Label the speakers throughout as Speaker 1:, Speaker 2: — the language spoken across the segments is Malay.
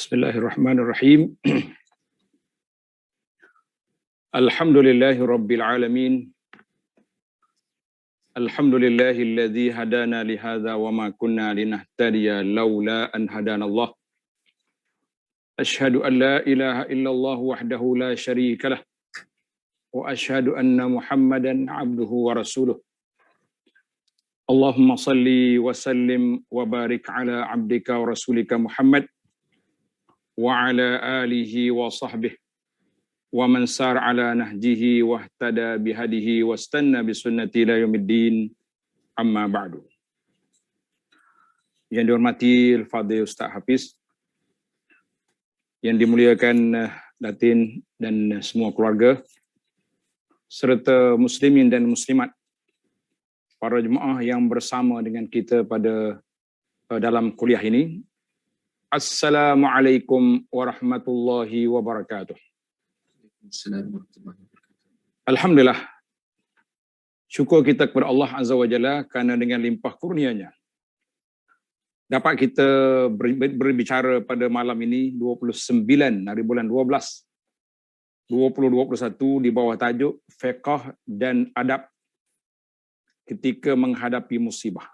Speaker 1: Bismillahirrahmanirrahim. Alhamdulillahi rabbil alamin. Alhamdulillahilladzi hadana li hadza wa ma kunna linahtadiya laula an hadanallah. Asyhadu an la ilaha illallah wahdahu la syarika lah wa asyhadu anna Muhammadan abduhu wa rasuluh. Allahumma salli wa sallim wa barik ala abdika wa rasulika Muhammad wa ala alihi wa sahbihi wa man sar ala nahjihi wa ihtada bihadihi wa istanna bi sunnati ila yaumiddin, amma ba'du. Yang dihormati Al-Fadhil Ustaz Hafiz, yang dimuliakan Datin dan semua keluarga, serta muslimin dan muslimat, para jemaah yang bersama dengan kita pada dalam kuliah ini. Assalamualaikum warahmatullahi wabarakatuh. Alhamdulillah, syukur kita kepada Allah Azza wa Jalla kerana dengan limpah kurnianya dapat kita berbicara pada malam ini 29 hari bulan 12 2021 di bawah tajuk Fiqh dan Adab ketika menghadapi musibah.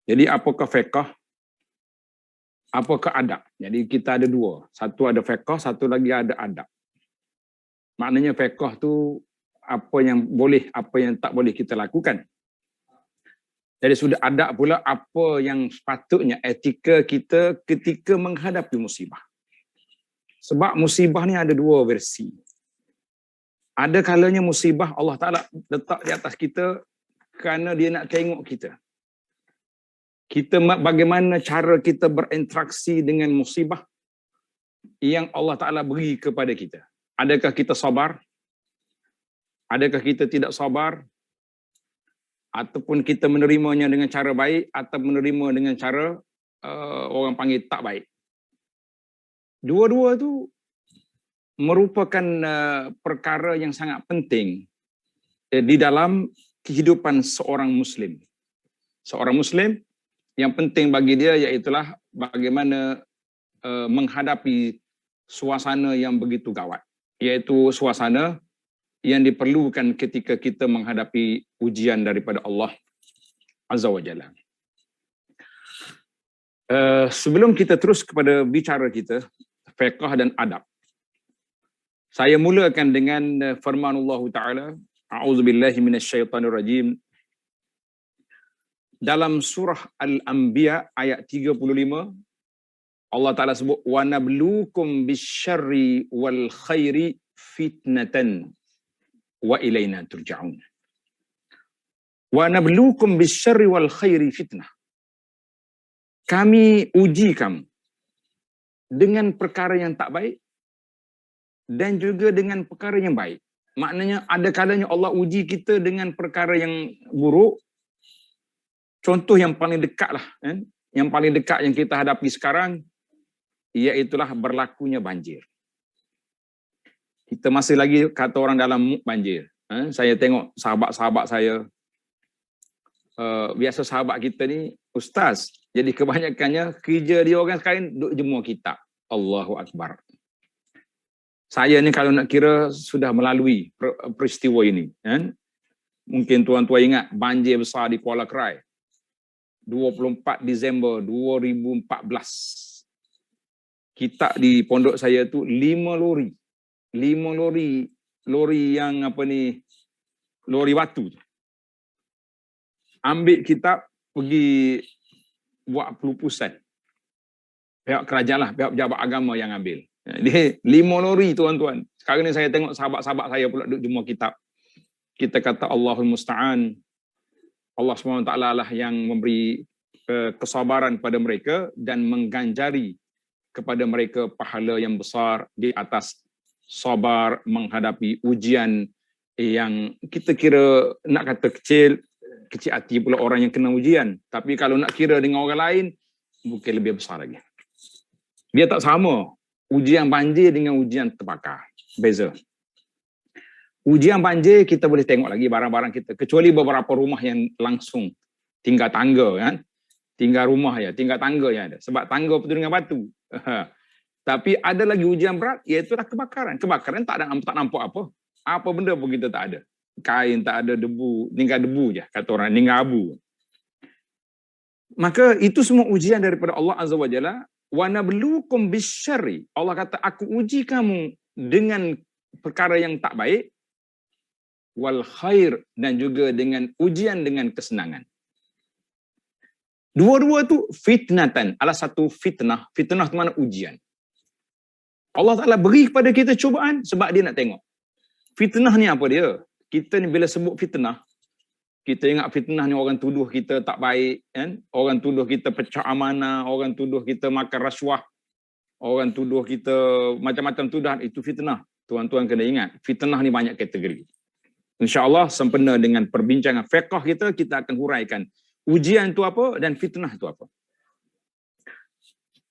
Speaker 1: Jadi apakah fiqh? Apakah adab? Jadi kita ada dua. Satu ada fiqh, satu lagi ada adab. Maknanya fiqh tu apa yang boleh, apa yang tak boleh kita lakukan. Jadi sudah adab pula apa yang sepatutnya etika kita ketika menghadapi musibah. Sebab musibah ni ada dua versi. Ada kalanya musibah Allah Ta'ala letak di atas kita kerana dia nak tengok kita. Kita bagaimana cara kita berinteraksi dengan musibah yang Allah Ta'ala beri kepada kita. Adakah kita sabar? Adakah kita tidak sabar? Ataupun kita menerimanya dengan cara baik atau menerima dengan cara orang panggil tak baik. Dua-dua tu merupakan perkara yang sangat penting di dalam kehidupan seorang Muslim. Seorang Muslim, yang penting bagi dia iaitulah bagaimana menghadapi suasana yang begitu gawat. Iaitu suasana yang diperlukan ketika kita menghadapi ujian daripada Allah Azza wa Jalla. Sebelum kita terus kepada bicara kita, fiqh dan adab, saya mulakan dengan firman Allah Ta'ala, A'udzubillahi minasyaitanirrajim. Dalam surah Al-Anbiya ayat 35, Allah Ta'ala sebut, wa nabluukum bisyarri wal khairi fitnatan wa ilaina turja'un. Wa nabluukum bisyarri wal khairi fitnah. Kami uji kamu dengan perkara yang tak baik dan juga dengan perkara yang baik. Maknanya ada kalanya Allah uji kita dengan perkara yang buruk. Contoh yang paling dekat lah, yang paling dekat yang kita hadapi sekarang, iaitulah berlakunya banjir. Kita masih lagi kata orang dalam banjir. Saya tengok sahabat-sahabat saya, biasa sahabat kita ni ustaz, jadi kebanyakannya kerja dia orang sekarang duduk jemur kitab. Allahu Akbar. Saya ni kalau nak kira sudah melalui peristiwa ini. Mungkin tuan-tuan ingat banjir besar di Kuala Krai 24 Disember 2014. Kitab di pondok saya tu 5 lori. 5 lori. Lori yang apa ni, lori batu. Ambil kitab pergi buat pelupusan. Pihak kerajaan lah, pihak pejabat agama yang ambil. Dia 5 lori tuan-tuan. Sekarang ni saya tengok sahabat-sahabat saya pula duduk jemur kitab. Kita kata Allahul Musta'an. Allah SWT lah yang memberi kesabaran pada mereka dan mengganjari kepada mereka pahala yang besar di atas sabar menghadapi ujian yang kita kira nak kata kecil hati pula orang yang kena ujian. Tapi kalau nak kira dengan orang lain, mungkin lebih besar lagi. Dia tak sama. Ujian banjir dengan ujian terbakar. Beza. Ujian banjir kita boleh tengok lagi barang-barang kita. Kecuali beberapa rumah yang langsung tinggal tangga kan. Tinggal rumah ya, tinggal tangga yang ada. Sebab tangga penuh dengan batu. Tapi ada lagi ujian berat, iaitu kebakaran. Kebakaran tak nampak apa. Apa benda pun kita tak ada. Kain tak ada, debu, tinggal debu je, kata orang, tinggal abu. Maka itu semua ujian daripada Allah Azza wa Jalla. Wa nabluukum bisyarri. Allah kata, aku uji kamu dengan perkara yang tak baik, wal khair, dan juga dengan ujian dengan kesenangan. Dua-dua tu fitnatan, adalah satu fitnah. Fitnah itu mana ujian. Allah Ta'ala beri kepada kita cubaan sebab dia nak tengok. Fitnah ni apa dia? Kita ni bila sebut fitnah, kita ingat fitnah ni orang tuduh kita tak baik, kan? Orang tuduh kita pecah amanah, orang tuduh kita makan rasuah, orang tuduh kita macam-macam tuduhan, itu fitnah. Tuan-tuan kena ingat, fitnah ni banyak kategori. InsyaAllah sempena dengan perbincangan fiqh kita akan huraikan ujian itu apa dan fitnah itu apa.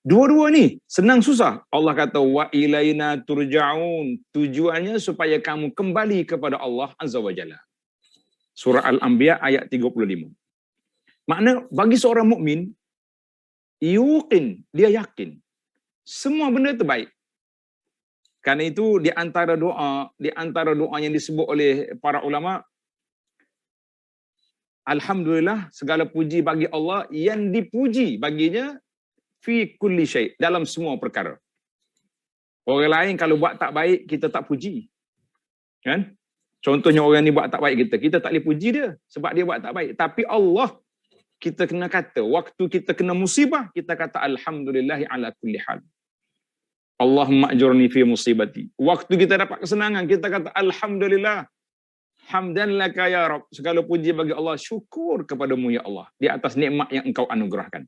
Speaker 1: Dua-dua ni senang susah. Allah kata wa ilaina turja'un. Tujuannya supaya kamu kembali kepada Allah Azza wa Jalla. Surah Al-Anbiya ayat 35. Makna bagi seorang mukmin, yuqin, dia yakin semua benda itu baik. Karena itu di antara doa yang disebut oleh para ulama, alhamdulillah, segala puji bagi Allah yang dipuji baginya fi kulli syai', dalam semua perkara. Orang lain kalau buat tak baik, kita tak puji. Kan? Contohnya orang ni buat tak baik kita tak boleh puji dia sebab dia buat tak baik. Tapi Allah, kita kena kata, waktu kita kena musibah, kita kata alhamdulillahi ala kulli hal. Allahumma ajurni fi musibati. Waktu kita dapat kesenangan, kita kata alhamdulillah. Hamdan laka ya Rabb. Segala puji bagi Allah, syukur kepadamu ya Allah di atas nikmat yang engkau anugerahkan.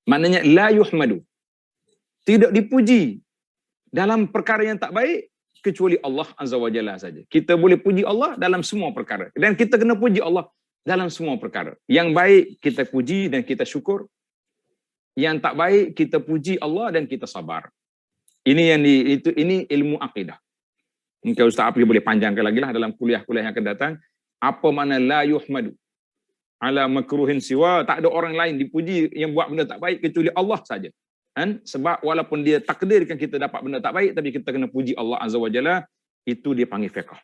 Speaker 1: Maknanya la yuhmadu. Tidak dipuji dalam perkara yang tak baik kecuali Allah Azza wa Jalla saja. Kita boleh puji Allah dalam semua perkara. Dan kita kena puji Allah dalam semua perkara. Yang baik kita puji dan kita syukur. Yang tak baik kita puji Allah dan kita sabar. Ini ilmu akidah. Mungkin Ustaz Api boleh panjangkan lagi lah dalam kuliah-kuliah yang akan datang. Apa makna la yuhmadu ala makruhin siwa? Tak ada orang lain dipuji yang buat benda tak baik kecuali Allah saja. Kan? Sebab walaupun dia takdirkan kita dapat benda tak baik, tapi kita kena puji Allah Azza wa Jalla. Itu dia panggil fiqh.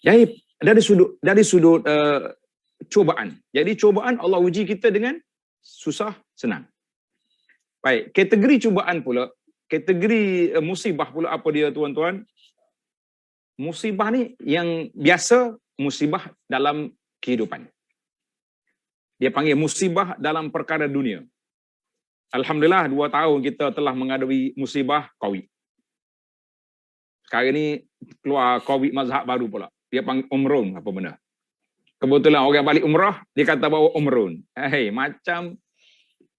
Speaker 1: Jadi dari sudut cubaan. Jadi cubaan Allah uji kita dengan susah, senang. Baik, kategori cubaan pula, kategori musibah pula apa dia tuan-tuan? Musibah ni yang biasa, musibah dalam kehidupan. Dia panggil musibah dalam perkara dunia. Alhamdulillah 2 tahun kita telah menghadapi musibah COVID. Sekarang ni keluar COVID mazhab baru pula. Dia panggil umrun apa benda. Kebetulan orang balik umrah, dia kata bawa umrun. Macam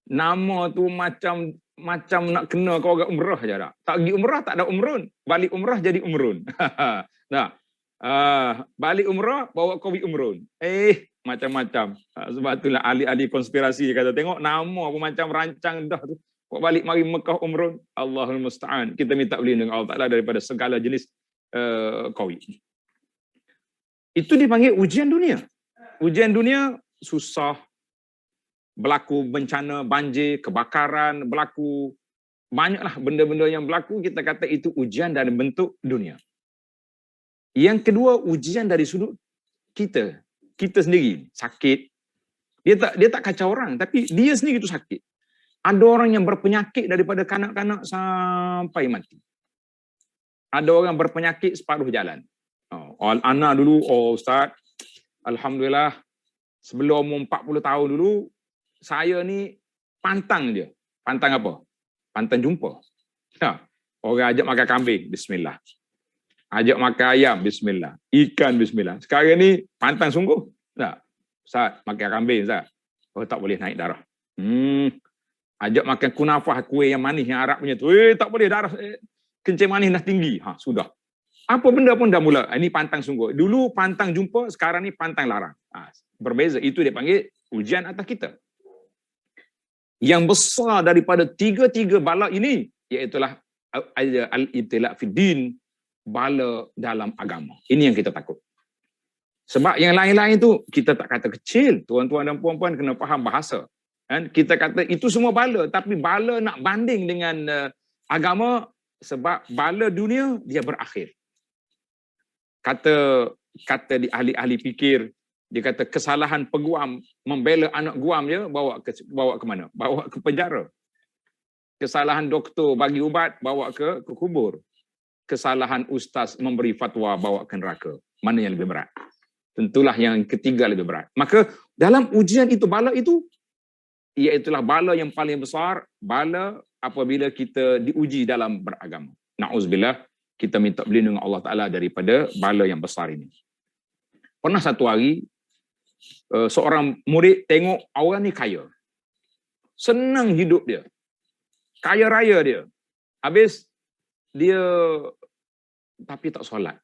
Speaker 1: nama tu macam nak kena kau orang umrah je tak. Tak pergi umrah tak ada umrun. Balik umrah jadi umrun. Nah. Balik umrah bawa COVID umrun. Macam-macam. Sebab itulah ahli-ahli konspirasi kata tengok nama pun macam rancang dah tu. Kau balik mari Mekah umrun. Allahul musta'an. Kita minta perlindungan Allah Taala daripada segala jenis COVID. Itu dipanggil ujian dunia. Ujian dunia susah, berlaku bencana, banjir, kebakaran, berlaku banyaklah benda-benda yang berlaku, kita kata itu ujian dari bentuk dunia. Yang kedua, ujian dari sudut kita sendiri, sakit. Dia tak kacau orang, tapi dia sendiri itu sakit. Ada orang yang berpenyakit daripada kanak-kanak sampai mati. Ada orang berpenyakit separuh jalan. Ana dulu, Ustaz, alhamdulillah, sebelum umur 40 tahun dulu, saya ni pantang dia. Pantang apa? Pantang jumpa. Orang ajak makan kambing, bismillah. Ajak makan ayam, bismillah. Ikan, bismillah. Sekarang ni pantang sungguh. Ustaz, makan kambing, Ustaz. Tak boleh naik darah. Ajak makan kunafah, kuih yang manis, yang Arab punya tu. Tak boleh, darah kencing manis dah tinggi. Sudah. Apa benda pun dah mula. Ini pantang sungguh. Dulu pantang jumpa, sekarang ni pantang larang. Berbeza. Itu dia panggil ujian atas kita. Yang besar daripada tiga-tiga bala ini, iaitulah al-ibtila' fid din, bala dalam agama. Ini yang kita takut. Sebab yang lain-lain tu kita tak kata kecil. Tuan-tuan dan puan-puan kena faham bahasa. Kan? Kita kata itu semua bala, tapi bala nak banding dengan agama, sebab bala dunia dia berakhir. Kata di ahli-ahli fikir, dia kata kesalahan peguam membela anak guam dia bawa ke mana? Bawa ke penjara. Kesalahan doktor bagi ubat bawa ke kubur. Kesalahan ustaz memberi fatwa bawa ke neraka. Mana yang lebih berat? Tentulah yang ketiga lebih berat. Maka dalam ujian itu, bala itu, iaitulah bala yang paling besar, bala apabila kita diuji dalam beragama. Na'udzubillah, kita minta berlindung Allah Ta'ala daripada bala yang besar ini. Pernah satu hari, seorang murid tengok orang ni kaya. Senang hidup dia. Kaya raya dia. Habis, dia tapi tak solat.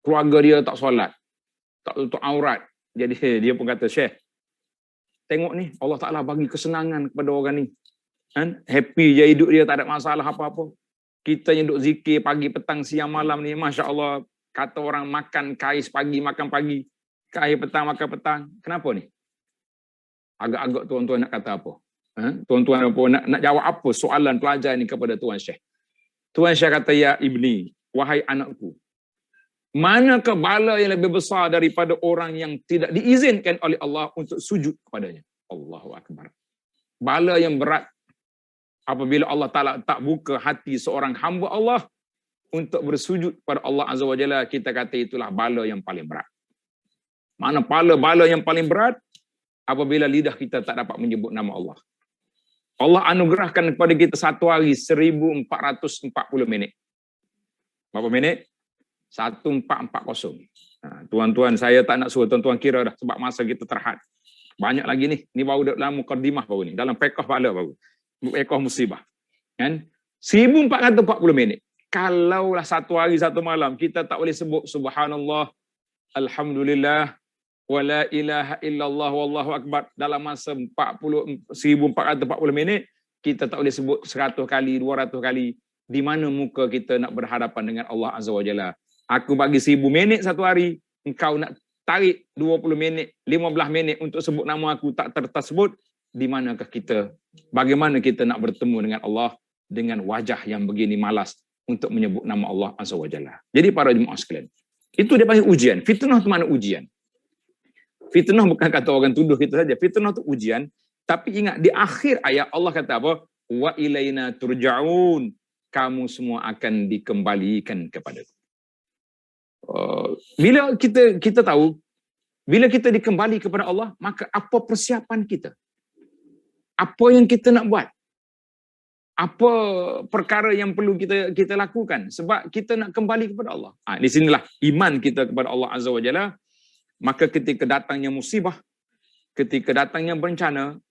Speaker 1: Keluarga dia tak solat. Tak tutup aurat. Jadi dia pun kata, Syekh, tengok ni, Allah Ta'ala bagi kesenangan kepada orang ni. Kan? Happy je hidup dia, tak ada masalah apa-apa. Kita yang duduk zikir pagi, petang, siang, malam ni, Masya Allah, kata orang makan kais pagi, makan pagi. Kais petang, makan petang. Kenapa ni? Agak-agak tuan-tuan nak kata apa? Tuan-tuan apa nak jawab apa soalan pelajar ni kepada Tuan Syekh? Tuan Syekh kata, ya ibni, wahai anakku, manakah bala yang lebih besar daripada orang yang tidak diizinkan oleh Allah untuk sujud kepadanya? Allahu Akbar. Bala yang berat apabila Allah Ta'ala tak buka hati seorang hamba Allah untuk bersujud kepada Allah Azza wa Jalla, kita kata itulah bala yang paling berat. Mana bala yang paling berat? Apabila lidah kita tak dapat menyebut nama Allah. Allah anugerahkan kepada kita satu hari 1440 minit. Berapa minit? 1440. Tuan-tuan, saya tak nak suruh tuan-tuan kira dah sebab masa kita terhad. Banyak lagi ni. Ni baru dalam mukadimah baru ni. Dalam fiqh bala baru. Fiqh musibah. Kan? 1440 minit. Kalaulah satu hari satu malam kita tak boleh sebut subhanallah, alhamdulillah, wala ilaha illallah, wallahu akbar dalam masa 1440 minit, kita tak boleh sebut 100 kali, 200 kali. Di mana muka kita nak berhadapan dengan Allah Azza wa Jalla? Aku bagi 1000 minit satu hari, engkau nak tarik 20 minit, 15 minit untuk sebut nama aku tak tersebut. Di manakah kita? Bagaimana kita nak bertemu dengan Allah dengan wajah yang begini malas untuk menyebut nama Allah Azza wa Jalla? Jadi para jemaah sekalian, itu dia panggil ujian. Fitnah itu mana ujian? Fitnah bukan kata orang tuduh kita saja. Fitnah itu ujian. Tapi ingat, di akhir ayat Allah kata apa? Wa ilaina turja'un. Kamu semua akan dikembalikan kepadaku. Bila kita tahu, bila kita dikembali kepada Allah, maka apa persiapan kita? Apa yang kita nak buat? Apa perkara yang perlu kita lakukan? Sebab kita nak kembali kepada Allah. Di sinilah iman kita kepada Allah Azza wa Jalla. Maka ketika datangnya musibah, ketika datangnya bencana,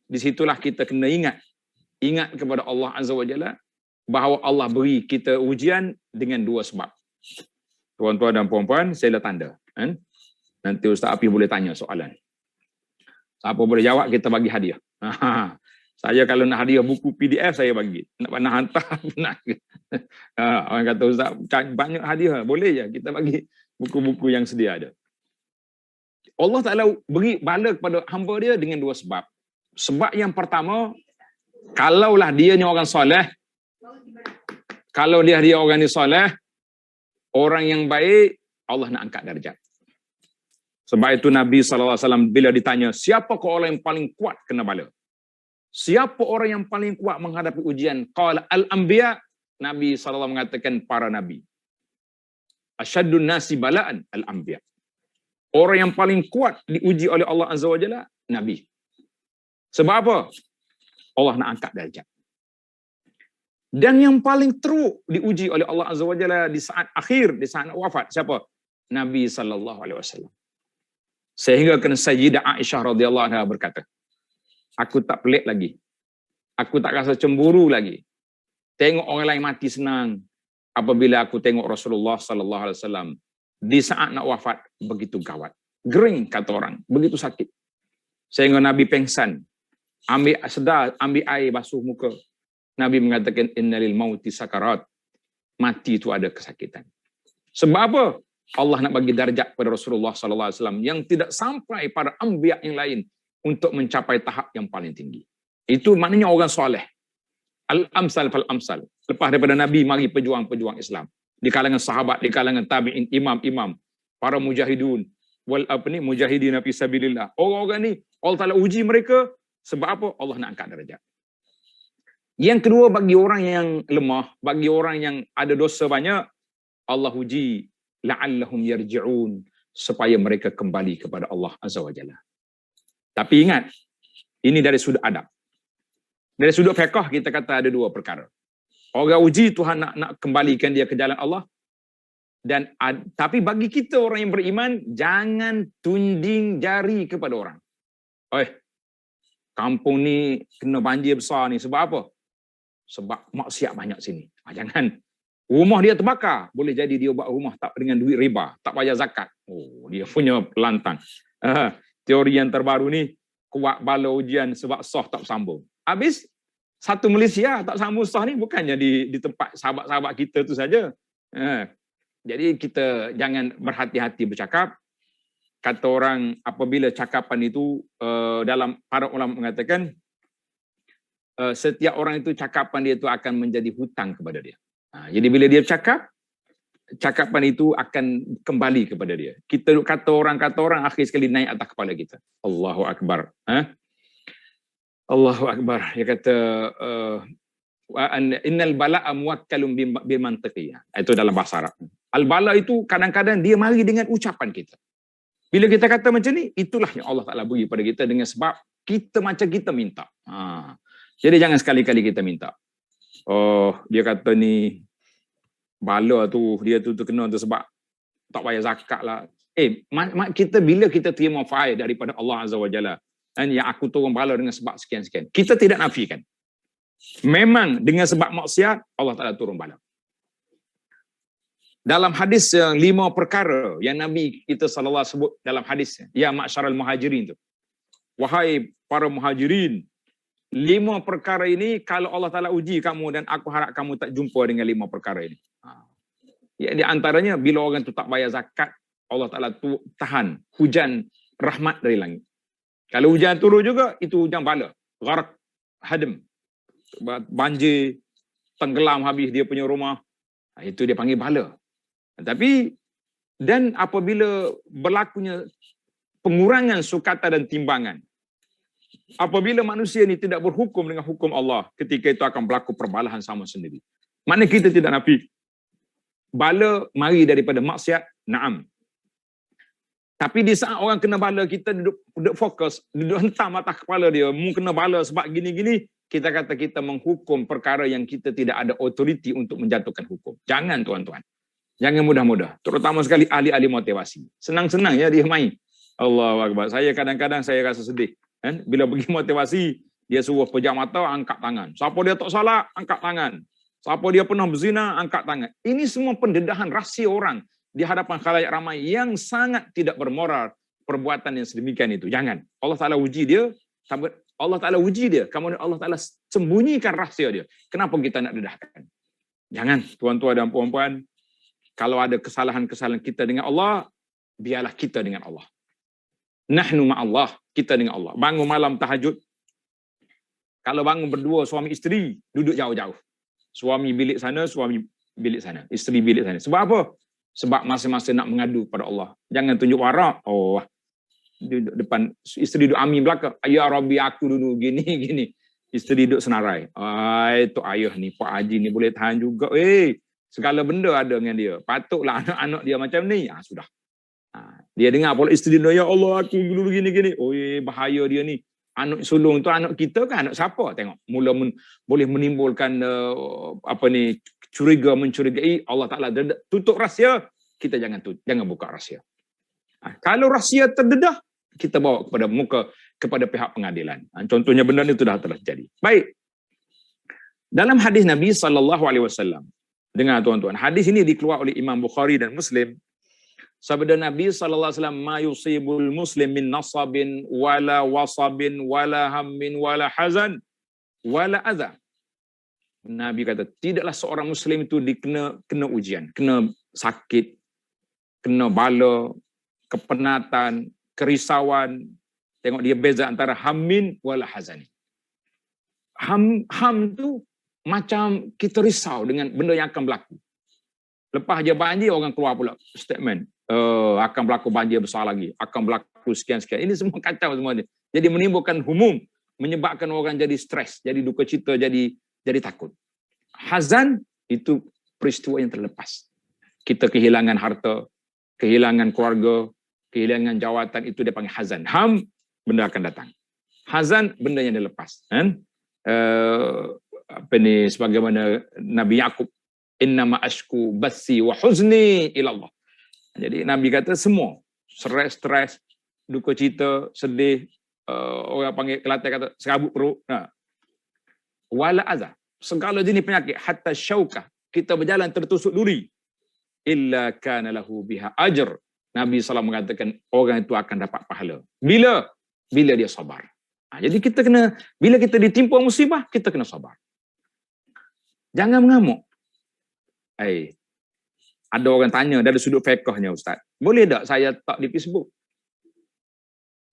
Speaker 1: di situlah kita kena ingat kepada Allah Azza wa Jalla, bahawa Allah beri kita ujian dengan dua sebab. Tuan-tuan dan puan-puan, saya dah tanda. Nanti Ustaz Api boleh tanya soalan. Siapa boleh jawab, kita bagi hadiah. Saya kalau nak hadiah buku PDF, saya bagi. Nak hantar, nak. Orang kata Ustaz, banyak hadiah. Boleh je, kita bagi buku-buku yang sedia ada. Allah Ta'ala beri bala kepada hamba dia dengan dua sebab. Sebab yang pertama, kalaulah dia ni orang soleh, kalau dia orang ni soleh, orang yang baik, Allah nak angkat darjat. Sebab itu Nabi SAW bila ditanya, siapakah orang yang paling kuat kena bala? Siapa orang yang paling kuat menghadapi ujian? Qala al-anbiya. Nabi SAW mengatakan para Nabi. Asyaddun nasi bala'an al-anbiya. Orang yang paling kuat diuji oleh Allah Azza wa Jalla, Nabi. Sebab apa? Allah nak angkat darjat. Dan yang paling teruk diuji oleh Allah Azza wa Jalla di saat akhir, di saat wafat, siapa? Nabi SAW. Sehingga kena Sayyidah Aisyah radhiyallahu anha berkata, aku tak pelik lagi. Aku tak rasa cemburu lagi. Tengok orang lain mati senang. Apabila aku tengok Rasulullah SAW di saat nak wafat, begitu gawat. Gering, kata orang. Begitu sakit. Sehingga Nabi pengsan. Ambil air basuh muka. Nabi mengatakan, innalil mauti sakarat. Mati itu ada kesakitan. Sebab apa? Allah nak bagi darjat kepada Rasulullah SAW yang tidak sampai pada anbiya yang lain untuk mencapai tahap yang paling tinggi. Itu maknanya orang soleh. Al-amsal fal-amsal. Lepas daripada Nabi, mari pejuang-pejuang Islam. Di kalangan sahabat, di kalangan tabi'in, imam-imam, para mujahidun, mujahidin fi sabilillah. Orang-orang ni, Allah Ta'ala uji mereka, sebab apa? Allah nak angkat darjat. Yang kedua, bagi orang yang lemah, bagi orang yang ada dosa banyak, Allah uji, la'allahum yarji'un, supaya mereka kembali kepada Allah Azza wa Jalla. Tapi ingat, ini dari sudut adab. Dari sudut fiqh kita kata ada dua perkara. Orang uji Tuhan nak kembalikan dia ke jalan Allah. Tapi bagi kita orang yang beriman, jangan tunding jari kepada orang. Kampung ni kena banjir besar ni. Sebab apa? Sebab maksiat banyak sini. Jangan. Rumah dia terbakar. Boleh jadi dia buat rumah tak dengan duit riba. Tak bayar zakat. Dia punya pelantang. Teori yang terbaru ni, kuat bala ujian sebab sah tak sambung. Habis, satu Malaysia tak sambung sah ni bukannya di tempat sahabat-sahabat kita tu saja. Jadi kita jangan berhati-hati bercakap. Kata orang apabila cakapan itu, dalam para ulama mengatakan, setiap orang itu cakapan dia itu akan menjadi hutang kepada dia. Jadi bila dia cakap, cakapan itu akan kembali kepada dia. Kita kata orang akhir sekali naik atas kepala kita. Allahu Akbar. Allahu Akbar. Dia kata, innal bala'a muwakkalun bil mantiqi. Itu dalam bahasa Arab. Al-bala itu kadang-kadang dia mari dengan ucapan kita. Bila kita kata macam ni, itulah yang Allah Ta'ala beri pada kita dengan sebab kita macam kita minta. Jadi jangan sekali-kali kita minta. Dia kata ni, bala tu, dia tu terkena tu sebab tak bayar zakat lah. Kita bila kita terima faid daripada Allah Azza wa Jalla, yang aku turun bala dengan sebab sekian-sekian, kita tidak nafikan. Memang dengan sebab maksiat, Allah Ta'ala turun bala. Dalam hadis yang 5 perkara yang Nabi kita sallallahu sebut dalam hadisnya, ya ma'syaral muhajirin tu. Wahai para muhajirin, 5 perkara ini kalau Allah Ta'ala uji kamu dan aku harap kamu tak jumpa dengan 5 perkara ini. Ya, di antaranya bila orang tu tak bayar zakat, Allah Ta'ala tu tahan hujan rahmat dari langit. Kalau hujan turun juga, itu hujan bala. Gharq, hadam, banjir, tenggelam habis dia punya rumah. Itu dia panggil bala. Tapi, dan apabila berlakunya pengurangan sukata dan timbangan, apabila manusia ini tidak berhukum dengan hukum Allah, ketika itu akan berlaku perbalahan sama sendiri. Maknanya kita tidak nafi. Bala mari daripada maksiat, na'am. Tapi di saat orang kena bala, kita duduk fokus, duduk hentam atas kepala dia, mu kena bala sebab gini-gini, kita kata kita menghukum perkara yang kita tidak ada otoriti untuk menjatuhkan hukum. Jangan tuan-tuan. Jangan mudah-mudah. Terutama sekali ahli-ahli motivasi. Senang-senang ya dia main. Allahu Akbar. Saya kadang-kadang saya rasa sedih. Bila pergi motivasi, dia suruh pejam mata, angkat tangan. Siapa dia tak salah, angkat tangan. Siapa dia pernah berzina, angkat tangan. Ini semua pendedahan rahsia orang di hadapan khalayak ramai yang sangat tidak bermoral perbuatan yang sedemikian itu. Jangan. Allah Ta'ala uji dia. Allah Ta'ala uji dia. Kemudian Allah Ta'ala sembunyikan rahsia dia. Kenapa kita nak dedahkan? Jangan, tuan-tuan dan puan-puan. Kalau ada kesalahan-kesalahan kita dengan Allah, biarlah kita dengan Allah. Nahnu ma'allah, kita dengan Allah. Bangun malam tahajud. Kalau bangun berdua suami isteri, duduk jauh-jauh. Suami bilik sana, suami bilik sana. Isteri bilik sana. Sebab apa? Sebab masing-masing nak mengadu pada Allah. Jangan tunjuk warak. Duduk depan, isteri duduk amin belakang. Ya Rabbi, aku dulu gini. Isteri duduk senarai. Itu ayah ni, Pak Haji ni boleh tahan juga. Segala benda ada dengan dia. Patutlah anak-anak dia macam ni. Sudah. Dia dengar pula isteri dia, ya Allah aku dulu gini-gini. Bahaya dia ni. Anak sulung tu anak kita kan anak siapa? Tengok. Boleh menimbulkan curiga, mencurigai. Allah Ta'ala tutup rahsia. Kita jangan buka rahsia. Kalau rahsia terdedah, kita bawa kepada pihak pengadilan. Contohnya benda ni telah terjadi. Baik. Dalam hadis Nabi SAW, dengar tuan-tuan, hadis ini dikeluarkan oleh Imam Bukhari dan Muslim. Sabda Nabi SAW, ma yusibul muslim min nasabin, wala wasabin, wala hammin, wala hazan, wala adha. Nabi kata, tidaklah seorang muslim itu kena ujian, kena sakit, kena bala, kepenatan, kerisauan, Tengok dia beza antara hammin wala hazani. Ham tu macam kita risau dengan benda yang akan berlaku. Lepas je banjir, orang keluar pula statement. Akan berlaku banjir besar lagi. Akan berlaku sekian-sekian. Ini semua kacau semua ni. Jadi menimbulkan humum. Menyebabkan orang jadi stres. Jadi duka cita, jadi takut. Hazan itu peristiwa yang terlepas. Kita kehilangan harta, kehilangan keluarga, kehilangan jawatan, itu dia panggil hazan. Ham, benda akan datang. Hazan, benda yang dilepas. Kan? Sebagaimana Nabi Yaqub, innama ashku bassi wa huzni ilallah. Jadi Nabi kata semua stres, duka cita, sedih, orang panggil Kelantan kata serabut perut. Wala azab, segala jenis penyakit, hatta syaukah, kita berjalan tertusuk duri, illa kana lahu biha ajr. Nabi SAW mengatakan orang itu akan dapat pahala. Bila dia sabar. Jadi kita kena, bila kita ditimpa musibah, kita kena sabar. Jangan mengamuk. Ada orang tanya dari sudut fiqhnya, Ustaz, boleh tak saya letak di Facebook?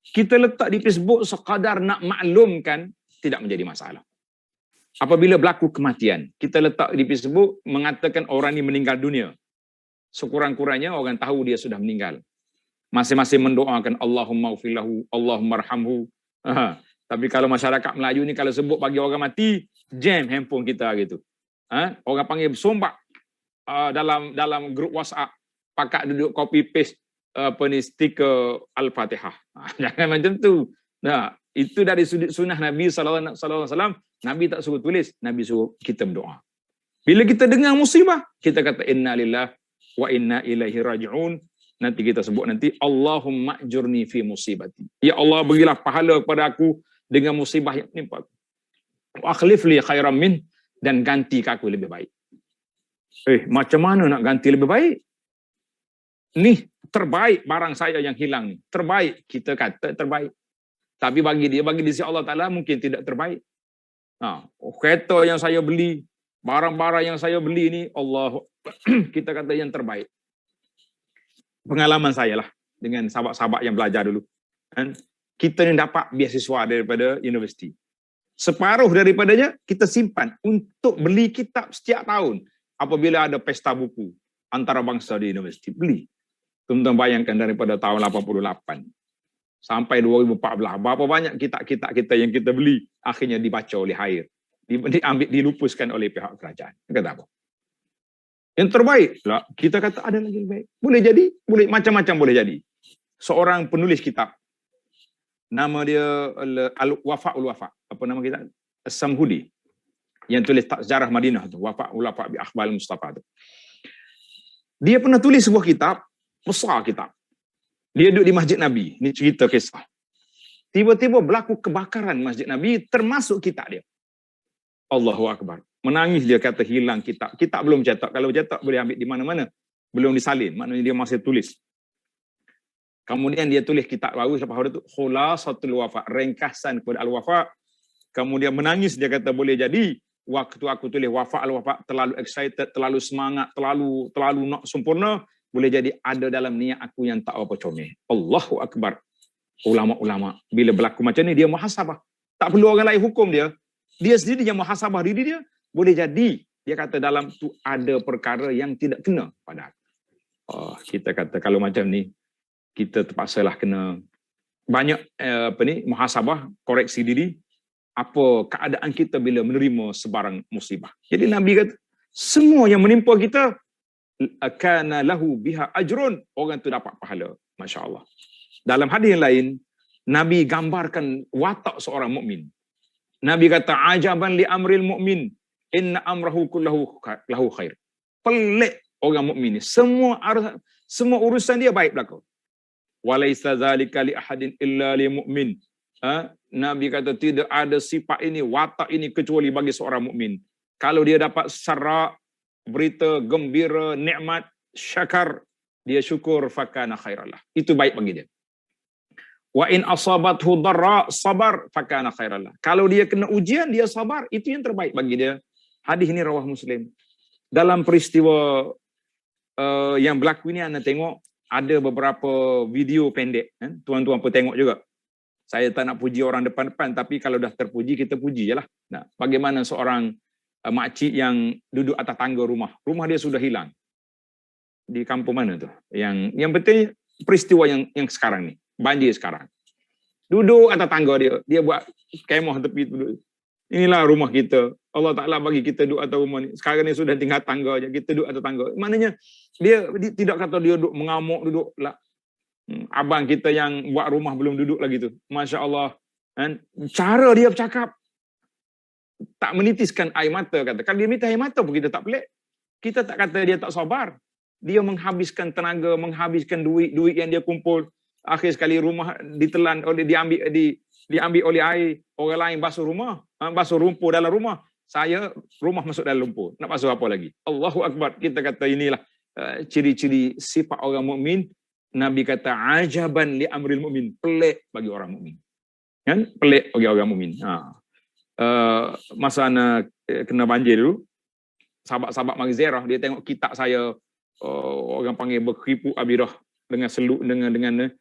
Speaker 1: Kita letak di Facebook sekadar nak maklumkan, tidak menjadi masalah. Apabila berlaku kematian, kita letak di Facebook mengatakan orang ini meninggal dunia. Sekurang-kurangnya orang tahu dia sudah meninggal. Masing-masing mendoakan Allahumma ufillahu, Allahumma arhamhu. Tapi kalau masyarakat Melayu ni kalau sebut bagi orang mati, jam handphone kita gitu. Orang panggil bersombak dalam grup WhatsApp, pakat duduk copy paste stiker Al-Fatihah. Jangan macam tu. Nah, itu dari sudut sunnah Nabi sallallahu alaihi wasallam. Nabi tak suruh tulis, Nabi suruh kita berdoa. Bila kita dengar musibah, kita kata inna lillahi wa inna ilaihi raji'un. Nanti kita sebut nanti Allahumma ajurni fi musibati. Ya Allah, berilah pahala kepada aku dengan musibah yang menimpa aku. Wa akhlif li khairan min, dan ganti ke aku lebih baik. Macam mana nak ganti lebih baik? Ni terbaik barang saya yang hilang ni. Terbaik, kita kata terbaik. Tapi bagi di sisi Allah Ta'ala mungkin tidak terbaik. Kereta yang saya beli, barang-barang yang saya beli ni, Allah, kita kata yang terbaik. Pengalaman saya lah dengan sahabat-sahabat yang belajar dulu. Kita ni dapat beasiswa daripada universiti. Separuh daripadanya kita simpan untuk beli kitab setiap tahun. Apabila ada pesta buku antarabangsa di universiti, beli. Tuan-tuan bayangkan daripada tahun 88 sampai 2014, berapa banyak kitab-kitab kita yang kita beli akhirnya dibaca oleh Hair, dilupuskan oleh pihak kerajaan. Kata apa? Yang terbaik lah, kita kata ada lagi lebih baik. Boleh jadi, boleh macam-macam boleh jadi. Seorang penulis kitab, nama dia Al-Wafa'ul Wafa', apa nama kita? As-Samhudi, yang tulis sejarah Madinah tu, Wafa'ul Wafa' bi Akhbal Mustafa tu. Dia pernah tulis sebuah kitab, besar kitab. Dia duduk di Masjid Nabi, ni cerita kisah. Tiba-tiba berlaku kebakaran Masjid Nabi, termasuk kitab dia. Allahu Akbar. Menangis dia, kata hilang kitab. Kitab belum cetak. Kalau cetak boleh ambil di mana-mana. Belum disalin. Maknanya dia masih tulis. Kemudian dia tulis kitab baru. Lepas itu Khulasatul Wafa'. Ringkasan kepada Al-Wafa'. Kemudian menangis. Dia kata boleh jadi. Waktu aku tulis Wafa' Al-Wafa' terlalu excited, terlalu semangat, terlalu nak sempurna. Boleh jadi ada dalam niat aku yang tak apa comel. Allahu Akbar. Ulama-ulama. Bila berlaku macam ni, dia muhasabah. Tak perlu orang lain hukum dia. Dia sendiri yang muhasabah diri dia. Boleh jadi, dia kata dalam tu ada perkara yang tidak kena pada aku. Kita kata kalau macam ni, kita terpaksalah kena banyak muhasabah, koreksi diri, apa keadaan kita bila menerima sebarang musibah. Jadi Nabi kata, semua yang menimpa kita, kana lahu biha ajrun, orang tu dapat pahala. Masya Allah. Dalam hadis yang lain, Nabi gambarkan watak seorang mukmin. Nabi kata, ajaban li amril mu'min, inna amrahu kullahu lahu khair. Pelik orang mukmin ni. Semua urusan dia baik berlaku. Walaisa zalika li ahadin illa li mu'min. Nabi kata tidak ada sifat ini, watak ini kecuali bagi seorang mukmin. Kalau dia dapat sarak, berita gembira, nikmat, syakar, dia syukur, fakana khairallah. Itu baik bagi dia. Wa in asabathu dharra sabar fakana khairallah. Kalau dia kena ujian, dia sabar, itu yang terbaik bagi dia. Hadis ini rawah Muslim. Dalam peristiwa yang berlaku ini, anda tengok ada beberapa video pendek. Tuan-tuan pun tengok juga. Saya tak nak puji orang depan-depan, tapi kalau dah terpuji, kita puji je lah. Nah, bagaimana seorang makcik yang duduk atas tangga rumah dia sudah hilang. Di kampung mana tu? Yang penting peristiwa yang sekarang ni, banjir sekarang. Duduk atas tangga dia buat kemah tepi duduk. Inilah rumah kita. Allah Ta'ala bagi kita duduk atas rumah ni. Sekarang ni sudah tinggal tangga je, kita duduk atas tangga. Maknanya dia tidak kata dia duduk mengamuk duduk lah. Abang kita yang buat rumah belum duduk lagi tu. Masya Allah. Kan? Cara dia bercakap tak menitiskan air mata kata. Kalau dia minta air mata pun kita tak pelik. Kita tak kata dia tak sabar. Dia menghabiskan tenaga, menghabiskan duit yang dia kumpul. Akhir sekali rumah ditelan oleh diambil oleh air. Orang lain basuh rumah, basuh rumput dalam rumah. Saya rumah masuk dalam lumpur. Nak basuh apa lagi? Allahu Akbar. Kita kata inilah ciri-ciri sifat orang mukmin. Nabi kata ajaban li amril mukmin, pelik bagi orang mukmin. Kan? Pelik bagi orang mukmin. Masa kena banjir dulu, sahabat-sahabat mari ziarah, dia tengok kitab saya, orang panggil berkripu abirah dengan seluk dengan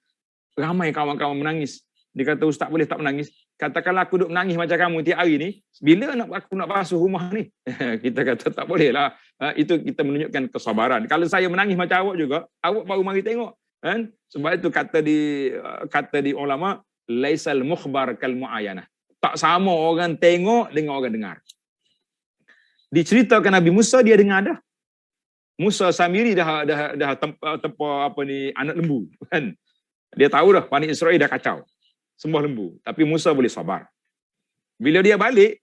Speaker 1: ramai kawan-kawan menangis. Dia kata, Ustaz boleh tak menangis? Katakanlah aku duduk menangis macam kamu tiap hari ni, bila aku nak basuh rumah ni? Kita kata tak boleh lah. Itu kita menunjukkan kesabaran. Kalau saya menangis macam awak juga, awak baru mari tengok. Kan? Sebab itu kata di ulama, laisal mukhbar kal muayanah. Tak sama orang tengok dengan orang dengar. Diceritakan Nabi Musa dia dengar dah. Musa Samiri dah tempa anak lembu kan. Dia tahu dah Bani Israel dah kacau. Sembah lembu, tapi Musa boleh sabar. Bila dia balik,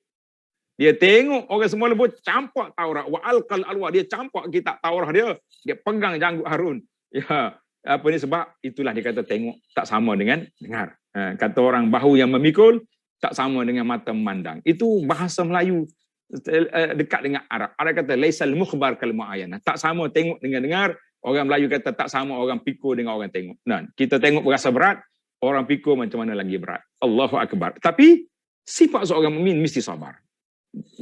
Speaker 1: dia tengok orang semua lembu campak Taurat, wa alqal alwa, dia campak kitab Taurat dia pegang janggut Harun. Ya, sebab itulah dia kata tengok tak sama dengan dengar. Kata orang bahu yang memikul tak sama dengan mata memandang. Itu bahasa Melayu dekat dengan Arab. Arab kata laisal mukhbar kal muayanah. Tak sama tengok dengan dengar. Orang Melayu kata tak sama orang pikul dengan orang tengok. Nah, kita tengok berasa berat, orang pikul macam mana lagi berat. Allahu Akbar. Tapi sifat seorang mukmin mesti sabar.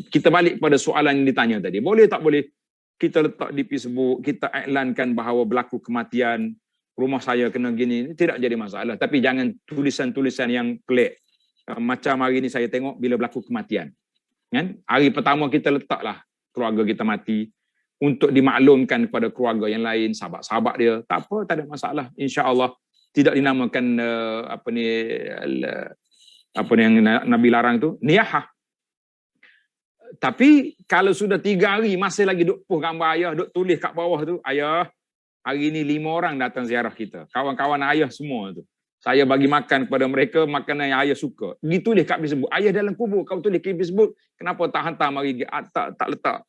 Speaker 1: Kita balik pada soalan yang ditanya tadi. Boleh tak boleh kita letak di Facebook, kita iklankan bahawa berlaku kematian, rumah saya kena gini, tidak jadi masalah. Tapi jangan tulisan-tulisan yang pelik. Macam hari ini saya tengok bila berlaku kematian. Kan? Hari pertama kita letaklah keluarga kita mati untuk dimaklumkan kepada keluarga yang lain, sahabat-sahabat dia. Tak apa, tak ada masalah. Insya-Allah tidak dinamakan apa yang Nabi larang tu, niyahah. Tapi kalau sudah 3 hari masih lagi duk puh gambar ayah, duk tulis kat bawah tu, ayah, hari ni 5 orang datang ziarah kita. Kawan-kawan ayah semua tu. Saya bagi makan kepada mereka makanan yang ayah suka. Ditulis kat Facebook. Ayah dalam kubur, kau tulis kat Facebook. Kenapa tak hantar mari tak letak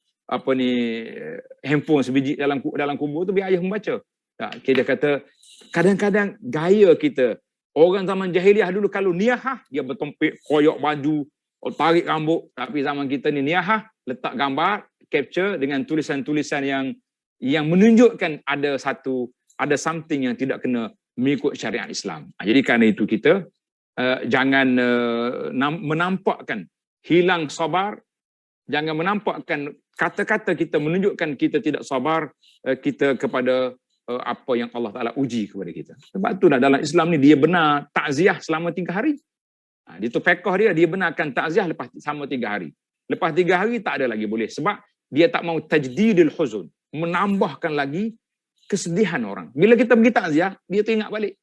Speaker 1: handphone sebiji dalam kubur tu biar ayah membaca. Kita kata kadang-kadang gaya kita, orang zaman jahiliah dulu kalau niyahah dia bertompek, koyok baju, tarik rambut. Tapi zaman kita ni niyahah, letak gambar, capture dengan tulisan-tulisan yang menunjukkan ada something yang tidak kena mengikut syariat Islam. Jadi kerana itu kita jangan menampakkan hilang sabar, jangan menampakkan kata-kata kita menunjukkan kita tidak sabar kita kepada apa yang Allah Ta'ala uji kepada kita. Sebab itulah dalam Islam ni dia benar takziah selama 3 hari. Itu fiqh dia benarkan takziah lepas selama 3 hari. Lepas 3 hari tak ada lagi boleh. Sebab dia tak mau tajdidil huzun, menambahkan lagi kesedihan orang. Bila kita pergi takziah, dia teringat balik.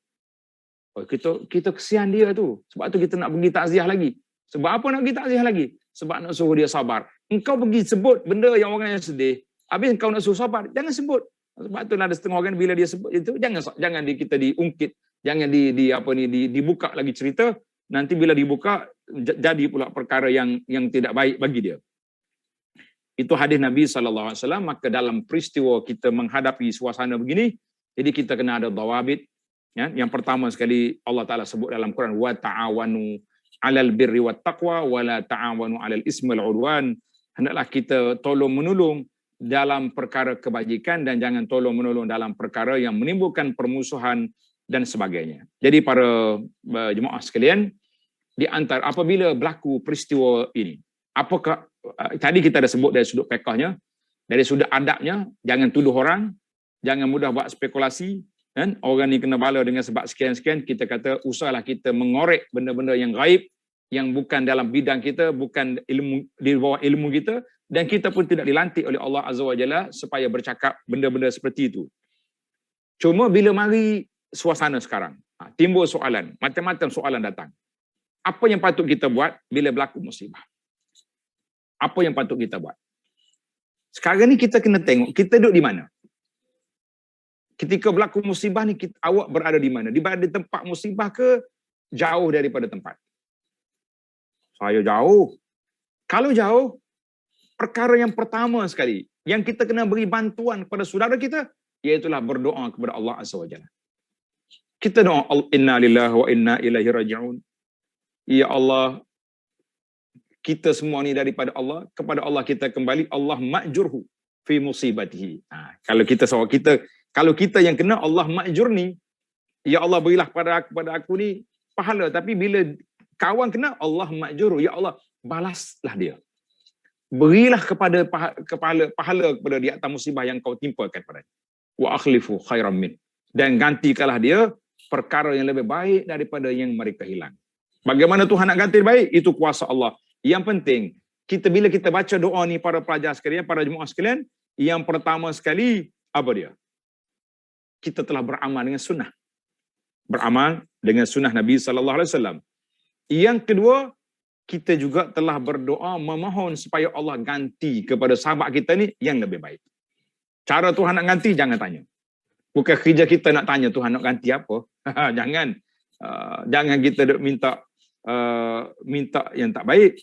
Speaker 1: Oh, kita kesian dia tu. Sebab tu kita nak pergi takziah lagi. Sebab apa nak pergi takziah lagi? Sebab nak suruh dia sabar. Engkau pergi sebut benda yang orang yang sedih, habis engkau nak suruh sabar, jangan sebut. Sebab tu ada setengah orang bila dia sebut itu, jangan kita diungkit, jangan dibuka lagi cerita. Nanti bila dibuka jadi pula perkara yang tidak baik bagi dia. Itu hadis Nabi SAW. Maka dalam peristiwa kita menghadapi suasana begini, jadi kita kena ada dawabit. Ya? Yang pertama sekali Allah Ta'ala sebut dalam Quran, wa ta'awanu 'alal birri wat taqwa wa la ta'awanu 'alal ismi wal 'udwan. Hendaklah kita tolong-menolong dalam perkara kebajikan dan jangan tolong-menolong dalam perkara yang menimbulkan permusuhan dan sebagainya. Jadi para jemaah sekalian, di antara apabila berlaku peristiwa ini, apakah tadi kita dah sebut dari sudut fiqhnya, dari sudut adabnya, jangan tuduh orang, jangan mudah buat spekulasi, Kan? Orang ni kena bala dengan sebab sekian-sekian, kita kata usahlah kita mengorek benda-benda yang gaib, yang bukan dalam bidang kita, bukan ilmu di bawah ilmu kita, dan kita pun tidak dilantik oleh Allah Azza wa Jalla supaya bercakap benda-benda seperti itu. Cuma bila mari suasana sekarang, timbul soalan, macam-macam soalan datang. Apa yang patut kita buat bila berlaku musibah? Apa yang patut kita buat? Sekarang ni kita kena tengok, kita duduk di mana? Ketika berlaku musibah ni, awak berada di mana? Di tempat musibah ke jauh daripada tempat? Saya jauh. Kalau jauh, perkara yang pertama sekali, yang kita kena beri bantuan kepada saudara kita, iaitulah berdoa kepada Allah Azza wa Jalla. Kita doa, inna lillahi wa inna ilaihi raji'un. Ya Allah, kita semua ni daripada Allah, kepada Allah kita kembali. Allah ma'jurhu fi musibatihi. Kalau kita yang kena, Allah ma'jur ni, ya Allah berilah kepada aku ni pahala. Tapi bila kawan kena, Allah ma'jur, ya Allah balaslah dia. Berilah kepada pahala kepada di atas musibah yang kau timpakan padanya. Wa akhlifu khairan min. Dan gantikanlah dia perkara yang lebih baik daripada yang mereka hilang. Bagaimana Tuhan nak ganti baik? Itu kuasa Allah. Yang penting, bila kita baca doa ni, para pelajar sekalian, para jemaah sekalian, yang pertama sekali, apa dia? Kita telah beramal dengan sunnah. Beramal dengan sunnah Nabi SAW. Yang kedua, kita juga telah berdoa memohon supaya Allah ganti kepada sahabat kita ni yang lebih baik. Cara Tuhan nak ganti, jangan tanya. Bukan kerja kita nak tanya Tuhan nak ganti apa. Jangan. Jangan kita minta yang tak baik.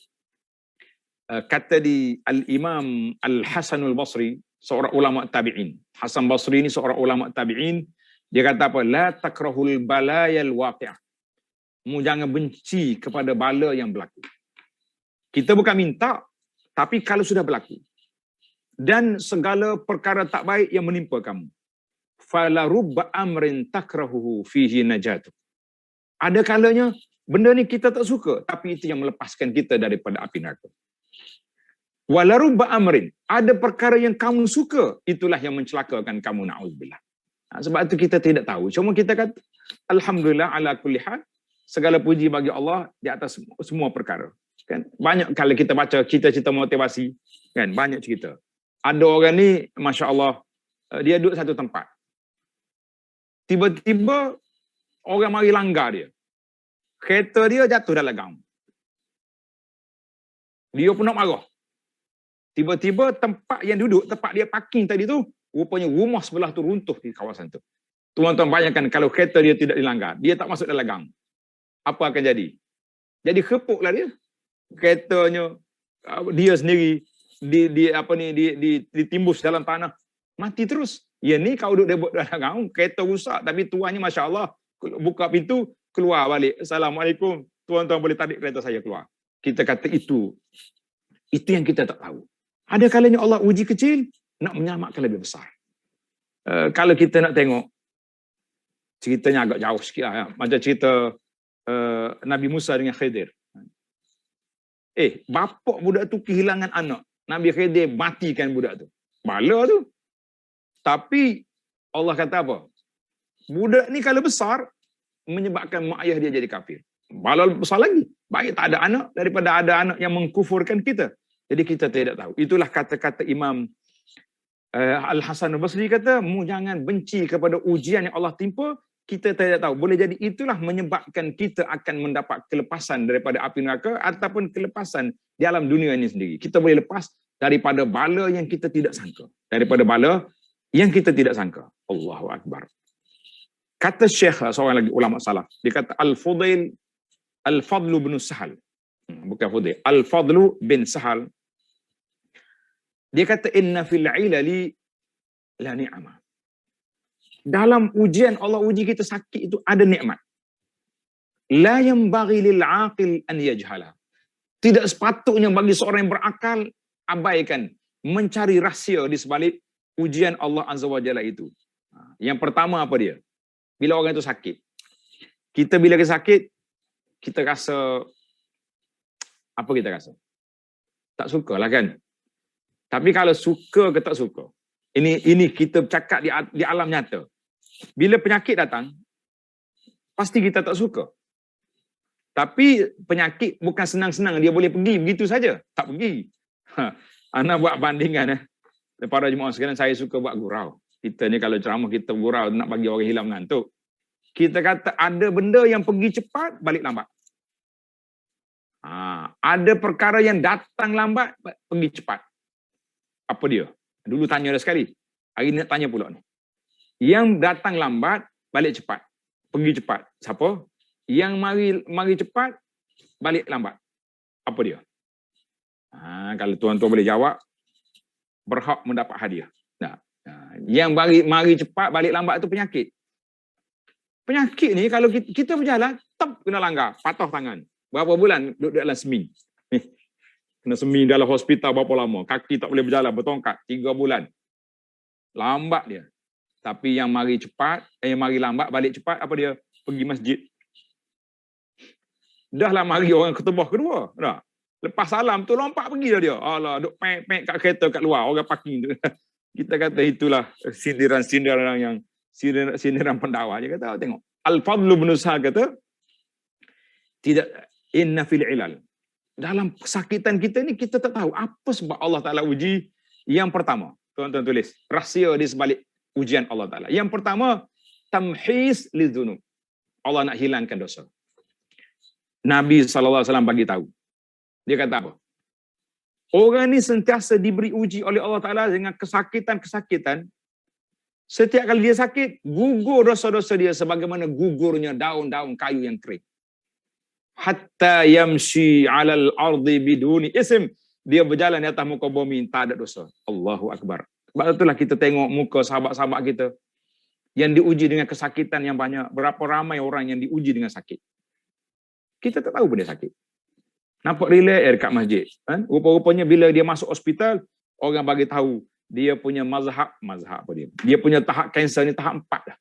Speaker 1: Kata di Al-Imam Al-Hasanul Basri, seorang ulama tabi'in. Hasan Basri ni seorang ulama tabi'in. Dia kata apa? La takrahul balayal waqi'ah. Mu jangan benci kepada bala yang berlaku. Kita bukan minta, tapi kalau sudah berlaku. Dan segala perkara tak baik yang menimpa kamu. Fala rubba amrin takrahuhu fihi najatu. Ada kalanya benda ni kita tak suka, tapi itu yang melepaskan kita daripada api neraka. Wala rubba amrin, ada perkara yang kamu suka, itulah yang mencelakakan kamu, na'udzubillah. Sebab itu kita tidak tahu. Cuma kita kata alhamdulillah ala kulli hal, segala puji bagi Allah di atas semua perkara. Kan? Banyak kalau kita baca cerita-cerita motivasi, kan? Banyak cerita. Ada orang ni, Masya Allah, dia duduk satu tempat. Tiba-tiba orang mari langgar dia. Kereta dia jatuh dalam gang. Dia pun nak marah. Tiba-tiba tempat yang duduk, tempat dia parking tadi tu, rupanya rumah sebelah tu runtuh di kawasan tu. Tuan-tuan bayangkan kalau kereta dia tidak dilanggar, dia tak masuk dalam gang. Apa akan jadi? Jadi kepuklah dia. Keretanya dia sendiri ditimbus dalam tanah. Mati terus. Ya ni kau duduk dalam gang, kereta rusak tapi tuannya Masya Allah buka pintu, keluar balik. Assalamualaikum. Tuan-tuan boleh tarik kereta saya keluar. Kita kata itu yang kita tak tahu. Ada kalanya Allah uji kecil, nak menyelamatkan lebih besar. Kalau kita nak tengok, ceritanya agak jauh sikit lah. Ya. Macam cerita Nabi Musa dengan Khidir. Bapak budak tu kehilangan anak. Nabi Khidir matikan budak tu. Bala tu. Tapi Allah kata apa? Budak ni kalau besar, menyebabkan mak ayah dia jadi kafir. Bala besar lagi. Baik tak ada anak daripada ada anak yang mengkufurkan kita. Jadi kita tidak tahu. Itulah kata-kata Imam Al-Hasan Al-Basri kata, mu jangan benci kepada ujian yang Allah timpa, kita tidak tahu. Boleh jadi itulah menyebabkan kita akan mendapat kelepasan daripada api neraka ataupun kelepasan di alam dunia ini sendiri. Kita boleh lepas daripada bala yang kita tidak sangka. Daripada bala yang kita tidak sangka. Allahu Akbar. Kata Syekh, seorang lagi ulama salaf, dia kata Al-Fadlu bin Sahal. Bukan Fudail. Al-Fadlu bin Sahal. Dia kata inna fil ilali la ni'mah. Dalam ujian Allah uji kita sakit itu ada nikmat. La yanbaghi lil aqil an yajhala. Tidak sepatutnya bagi seorang yang berakal abaikan mencari rahsia di sebalik ujian Allah Azza wa Jalla itu. Yang pertama apa dia? Bila orang itu sakit. Kita bila kita sakit, kita rasa apa kita rasa? Tak sukalah kan? Tapi kalau suka ke tak suka, ini kita cakap di alam nyata. Bila penyakit datang, pasti kita tak suka. Tapi penyakit bukan senang-senang dia boleh pergi begitu saja. Tak pergi. Ana buat bandingan. Para jemaah sekalian, saya suka buat gurau. Kita ni kalau ceramah kita gurau nak bagi orang hilang ngantuk. Kita kata ada benda yang pergi cepat, balik lambat. Ada perkara yang datang lambat, pergi cepat. Apa dia? Dulu tanya dah sekali. Hari ni nak tanya pula ni. Yang datang lambat, balik cepat. Pergi cepat. Siapa? Yang mari cepat, balik lambat. Apa dia? Kalau tuan-tuan boleh jawab, berhak mendapat hadiah. Yang mari cepat, balik lambat itu penyakit. Penyakit ni kalau kita berjalan, kena langgar, patah tangan. Berapa bulan duduk dalam semin? Kena semin dalam hospital berapa lama? Kaki tak boleh berjalan, bertongkat, 3 bulan. Lambat dia. Tapi yang mari cepat, yang mari lambat, balik cepat, apa dia? Pergi masjid. Dah lah mari orang ketubah kedua. Dah. Lepas salam tu lompat pergi dah dia. Alah, duk pek-pek kat kereta kat luar, orang parking tu. Kita kata itulah sindiran-sindiran yang sindiran pendakwa. Dia kata, tengok. Al-Fadlu bin Sa'ad kata, tidak, inna fil ilal. Dalam kesakitan kita ni, kita tak tahu apa sebab Allah Ta'ala uji. Yang pertama, tuan-tuan tulis, rahsia di sebalik ujian Allah Ta'ala. Yang pertama, tamhis lidzunub. Allah nak hilangkan dosa. Nabi SAW bagi tahu. Dia kata apa? Orang ni sentiasa diberi uji oleh Allah Ta'ala dengan kesakitan-kesakitan. Setiap kali dia sakit, gugur dosa-dosa dia sebagaimana gugurnya daun-daun kayu yang kering. Hatta yamshi 'alal ardi biduni ism. Dia berjalan di atas muka bumi tak ada dosa. Allahu Akbar. Sebab itulah kita tengok muka sahabat-sahabat kita yang diuji dengan kesakitan yang banyak. Berapa ramai orang yang diuji dengan sakit. Kita tak tahu pun dia sakit. Nampak relax dekat masjid. Rupa-rupanya bila dia masuk hospital, orang bagi tahu dia punya mazhab apa dia? Dia punya tahap kanser ni tahap 4 dah.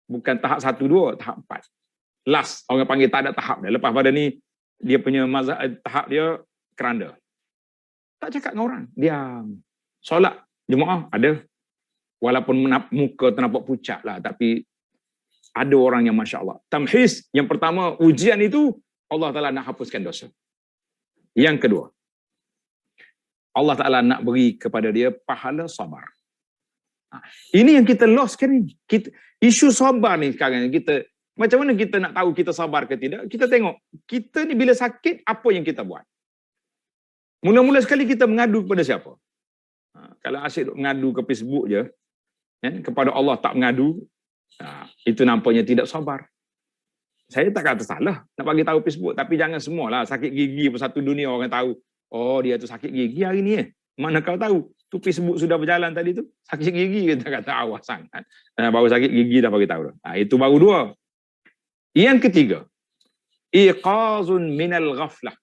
Speaker 1: Bukan tahap 1, 2, tahap 4. Last, orang panggil tak ada tahap dah. Lepas pada ni, dia punya mazhab, tahap dia keranda. Tak cakap dengan orang. Diam. Solat, jemaah, ada. Walaupun muka ternampak pucat lah, tapi ada orang yang Masya Allah. Tamhis, yang pertama, ujian itu, Allah Ta'ala nak hapuskan dosa. Yang kedua, Allah Ta'ala nak beri kepada dia pahala sabar. Ini yang kita lost kan ni. Isu sabar ni sekarang. Macam mana kita nak tahu kita sabar ke tidak? Kita tengok, kita ni bila sakit, apa yang kita buat? Mula-mula sekali kita mengadu kepada siapa? Kalau asyik mengadu ke Facebook je, kepada Allah tak mengadu, itu nampaknya tidak sabar. Saya tak kata salah nak bagi tahu Facebook, tapi jangan semualah sakit gigi pun satu dunia orang tahu. Oh, dia tu sakit gigi hari ni. Mana kau tahu? Tu Facebook sudah berjalan tadi tu. Sakit gigi kita kata awas sangat. Baru sakit gigi dah bagi tahu dah. Itu baru 2. Yang ketiga, iqazun minal ghaflah.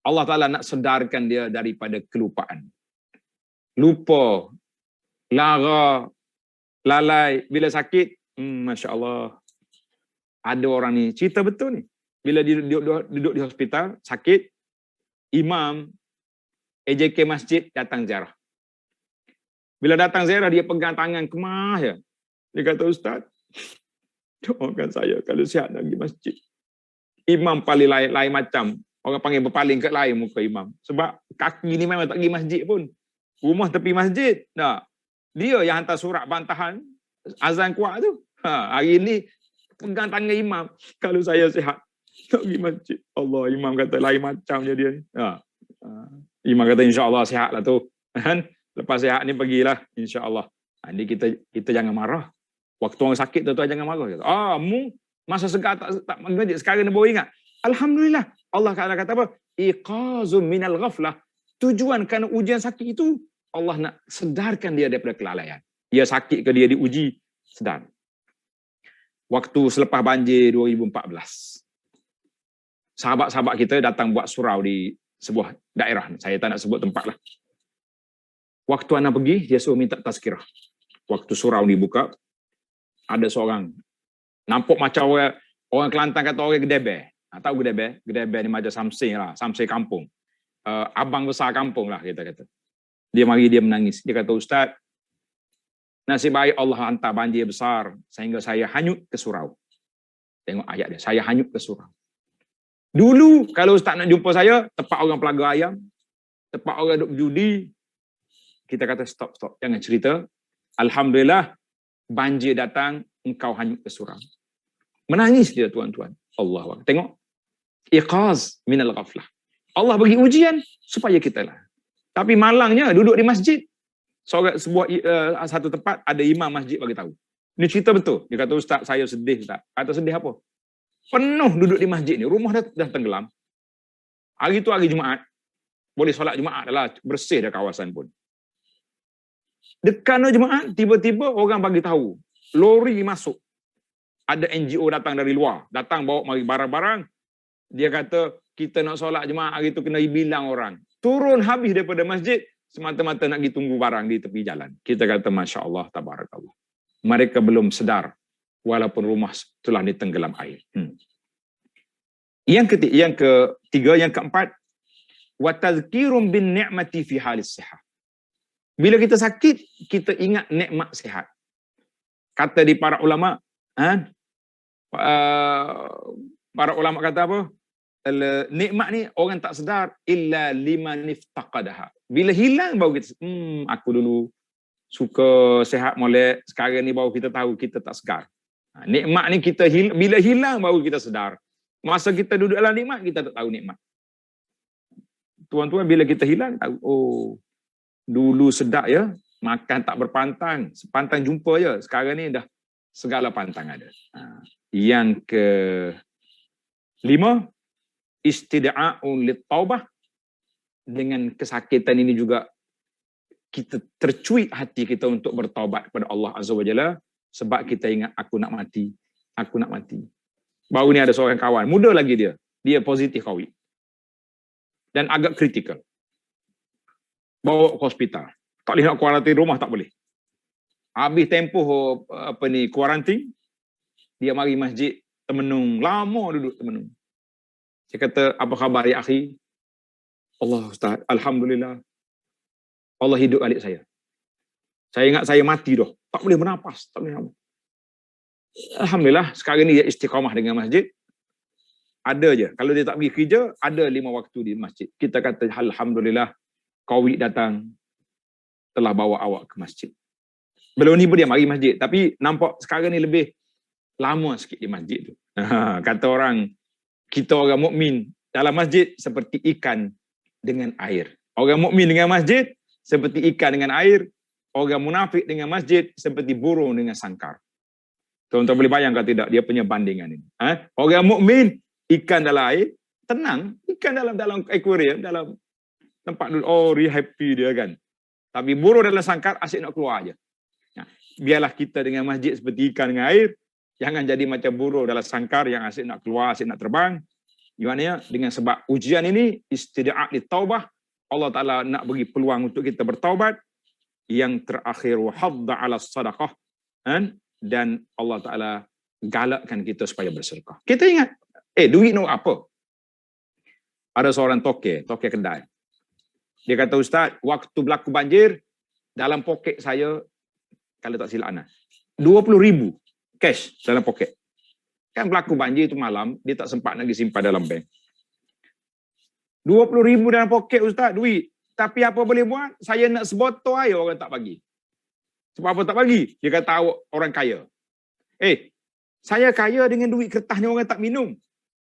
Speaker 1: Allah Ta'ala nak sedarkan dia daripada kelupaan. Lupa, lara, lalai. Bila sakit, Masya Allah. Ada orang ni, cerita betul ni. Bila dia duduk di hospital, sakit, imam AJK masjid datang ziarah. Bila datang ziarah, dia pegang tangan kemah je. Dia kata, Ustaz, doakan saya kalau sihat nak pergi masjid. Imam paling lain macam. Orang panggil berpaling ke lain muka imam. Sebab kaki ni memang tak pergi masjid pun. Rumah tepi masjid. Nah, dia yang hantar surat bantahan azan kuat tu. Hari ni pegang tangan imam. Kalau saya sihat tak pergi masjid. Allah, imam kata lain macam je dia ni. Imam kata insya-Allah sihat lah tu. Lepas sihat ni pergilah insya-Allah. Jadi kita jangan marah. Waktu orang sakit tu jangan marah. Mu masa segar tak masjid sekarang ni baru ingat. Alhamdulillah. Allah kata apa? Iqazum minal ghaflah. Tujuan kerana ujian sakit itu Allah nak sedarkan dia daripada kelalaian. Dia sakit ke dia diuji, sedar. Waktu selepas banjir 2014. Sahabat-sahabat kita datang buat surau di sebuah daerah. Saya tak nak sebut tempat lah. Waktu anak pergi, dia suruh minta tazkirah. Waktu surau dibuka, ada seorang. Nampak macam orang Kelantan kata orang gedebe. Tahu gedebe? Gedebe ni macam samsing lah. Samsing kampung. Abang besar kampung lah kita kata. Dia mari dia menangis. Dia kata, Ustaz, Nasib baik Allah hantar banjir besar sehingga saya hanyut ke surau. Tengok ayat dia, saya hanyut ke surau. Dulu kalau ustaz nak jumpa saya, tempat orang pelaga ayam, tempat orang duk judi, kita kata stop, jangan cerita. Alhamdulillah banjir datang, engkau hanyut ke surau. Menangis dia tuan-tuan. Allah, tengok. Iqaz minal ghaflah. Allah bagi ujian supaya kita lah. Tapi malangnya duduk di masjid. Satu tempat ada imam masjid bagi tahu. Ini cerita betul. Dia kata, ustaz saya sedih ustaz. Kata sedih apa? Penuh duduk di masjid ni. Rumah dah tenggelam. Hari tu hari Jumaat. Boleh solat Jumaat adalah bersih dah kawasan pun. Dekat Jumaat, tiba-tiba orang bagi tahu. Lori masuk. Ada NGO datang dari luar. Datang bawa mari barang-barang. Dia kata, kita nak solat Jumaat hari tu kena bilang orang. Turun habis daripada masjid. Semata-mata nak pergi tunggu barang di tepi jalan. Kita kata, Masya Allah, tabarakallah. Mereka belum sedar. Walaupun rumah telah ditenggelam air. Yang ketiga, yang keempat. وَتَذْكِرٌ بِالنِّعْمَةِ فِي حَالِ السِّحَةِ. Bila kita sakit, kita ingat nikmat sihat. Kata di para ulama, para ulama kata apa? Nikmat ni orang tak sedar illa liman iftaqadaha. Bila hilang baru kita, aku dulu suka sihat molek, sekarang ni baru kita tahu kita tak segar. Nikmat ni bila hilang baru kita sedar. Masa kita duduk dalam nikmat, kita tak tahu nikmat. Tuan-tuan, bila kita hilang, tahu, oh, dulu sedap ya, makan tak berpantang, sepantang jumpa je. Sekarang ni dah segala pantang ada. Yang kelima, istida'a'un lit-taubah. Dengan kesakitan ini juga, kita tercuit hati kita untuk bertaubat kepada Allah Azza wa Jalla, sebab kita ingat, aku nak mati. Baru ni ada seorang kawan, muda lagi dia positif COVID. Dan agak kritikal. Bawa ke hospital. Tak boleh nak kuarantin rumah, tak boleh. Habis tempoh kuarantin, dia mari masjid temenung. Lama duduk temenung. Saya kata, apa khabar ya akhi? Allah Ustaz, Alhamdulillah. Allah hidup balik saya. Saya ingat saya mati dah. Tak boleh bernapas. Tak boleh apa. Alhamdulillah, sekarang ni dia istiqamah dengan masjid. Ada je. Kalau dia tak pergi kerja, ada 5 waktu di masjid. Kita kata, Alhamdulillah, COVID datang, telah bawa awak ke masjid. Belum ni pun dia mari masjid. Tapi nampak sekarang ni lebih lama sikit di masjid tu. Kata orang, kita orang mukmin dalam masjid seperti ikan dengan air. Orang mukmin dengan masjid seperti ikan dengan air. Orang munafik dengan masjid seperti burung dengan sangkar. Tuan-tuan boleh bayangkan tidak dia punya bandingan ini. Orang mukmin ikan dalam air, tenang. Ikan dalam akuarium, dalam tempat duduk, oh happy dia kan. Tapi burung dalam sangkar asyik nak keluar aja. Biarlah kita dengan masjid seperti ikan dengan air. Jangan jadi macam burung dalam sangkar yang asyik nak keluar, asyik nak terbang. Gimana? Dengan sebab ujian ini, istida'at li taubah, Allah Ta'ala nak bagi peluang untuk kita bertaubat. Yang terakhir, wahadda ala sadaqah. Dan Allah Ta'ala galakkan kita supaya bersedekah. Kita ingat, duit nak apa? Ada seorang toke kedai. Dia kata, Ustaz, waktu berlaku banjir, dalam poket saya, kalau tak silap anak, 20,000 cash dalam poket. Kan berlaku banjir itu malam, dia tak sempat lagi simpan dalam bank. 20,000 dalam poket, Ustaz, duit. Tapi apa boleh buat? Saya nak sebotol air, orang tak bagi. Sebab apa tak bagi? Dia kata, awak orang kaya. Saya kaya dengan duit kertas ni orang tak minum.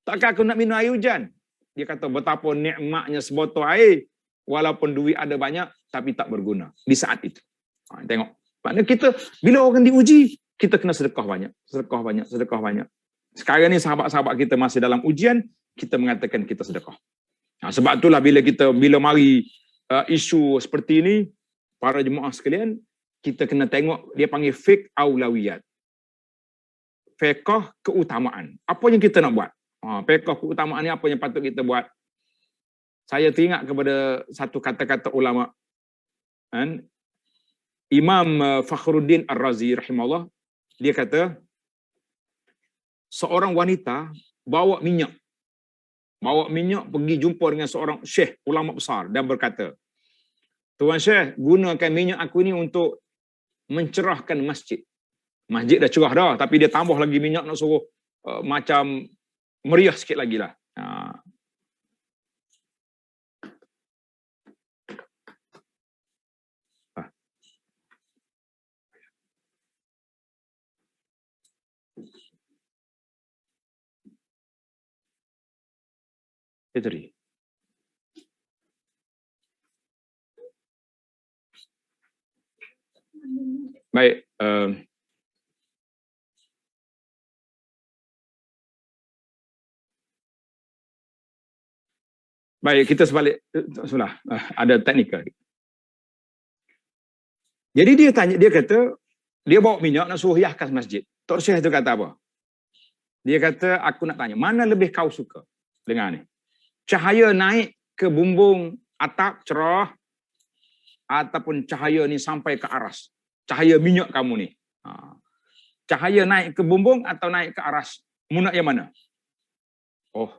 Speaker 1: Takkan aku nak minum air hujan? Dia kata, betapa nikmatnya sebotol air, walaupun duit ada banyak, tapi tak berguna. Di saat itu. Tengok. Maknanya kita, bila orang diuji, kita kena sedekah banyak. Sekarang ni sahabat-sahabat kita masih dalam ujian, kita mengatakan kita sedekah. Sebab itulah bila mari isu seperti ini, para jemaah sekalian, kita kena tengok, dia panggil fiqh aulawiyat. Fiqh keutamaan. Apa yang kita nak buat? Fiqh keutamaan ni apa yang patut kita buat? Saya teringat kepada satu kata-kata ulama. Imam Fakhruddin Ar-Razi rahimahullah, dia kata, seorang wanita bawa minyak pergi jumpa dengan seorang syekh ulama besar dan berkata, Tuan Syekh, gunakan minyak aku ni untuk mencerahkan masjid. Masjid dah cerah dah, tapi dia tambah lagi minyak nak suruh macam meriah sikit lagi lah. Itu. Baik, baik kita sebalik sebelah ada teknikal. Jadi dia kata dia bawa minyak nak suruh hiaskan masjid. Tok Syekh itu kata apa? Dia kata aku nak tanya, mana lebih kau suka dengan ni? Cahaya naik ke bumbung atap cerah ataupun cahaya ni sampai ke aras? Cahaya minyak kamu ni. Cahaya naik ke bumbung atau naik ke aras? Mu nak yang mana? Oh,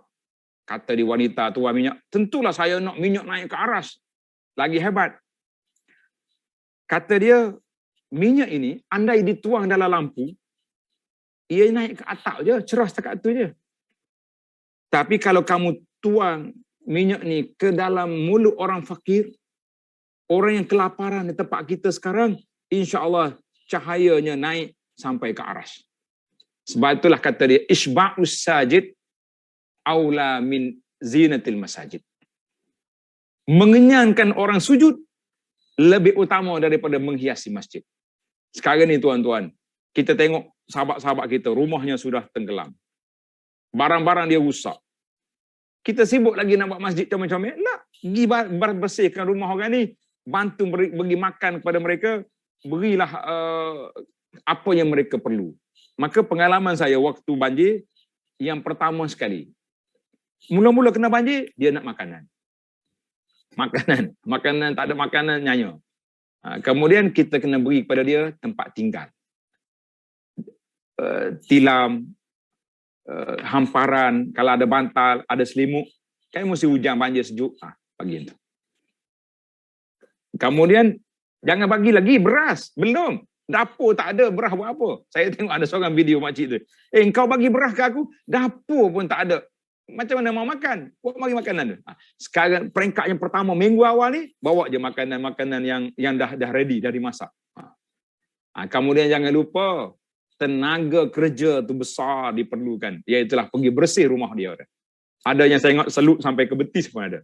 Speaker 1: kata di wanita tua minyak, tentulah saya nak minyak naik ke aras. Lagi hebat. Kata dia, minyak ini andai dituang dalam lampu, ia naik ke atap je, cerah setakat tu je. Tapi kalau kamu tuang minyak ni ke dalam mulut orang fakir, orang yang kelaparan di tempat kita sekarang, insya-Allah cahayanya naik sampai ke aras. Sebab itulah kata dia, isba'us sajid aula min zinatil masajid. Mengenyangkan orang sujud lebih utama daripada menghiasi masjid. Sekarang ni tuan-tuan, kita tengok sahabat-sahabat kita, rumahnya sudah tenggelam. Barang-barang dia rusak. Kita sibuk lagi nak buat masjid comel-comel. Nak pergi bersihkan rumah orang ni, bantu bagi makan kepada mereka, berilah apa yang mereka perlu. Maka pengalaman saya waktu banjir, yang pertama sekali, mula-mula kena banjir, dia nak makanan. Makanan tak ada makanan, nyanya. Kemudian kita kena beri kepada dia tempat tinggal. Tilam, hamparan, kalau ada bantal, ada selimut, kan mesti hujan banjir sejuk, bagi itu. Kemudian jangan bagi lagi beras, belum. Dapur tak ada, beras buat apa? Saya tengok ada seorang video makcik tu. Kau bagi beras ke aku? Dapur pun tak ada. Macam mana mau makan? Buat bagi makanan tu. Sekarang peringkat yang pertama minggu awal ni, bawa je makanan-makanan yang dah ready, dah dimasak. Kemudian jangan lupa, tenaga kerja tu besar diperlukan. Iaitulah pergi bersih rumah dia. Ada yang saya tengok selut sampai ke betis pun ada.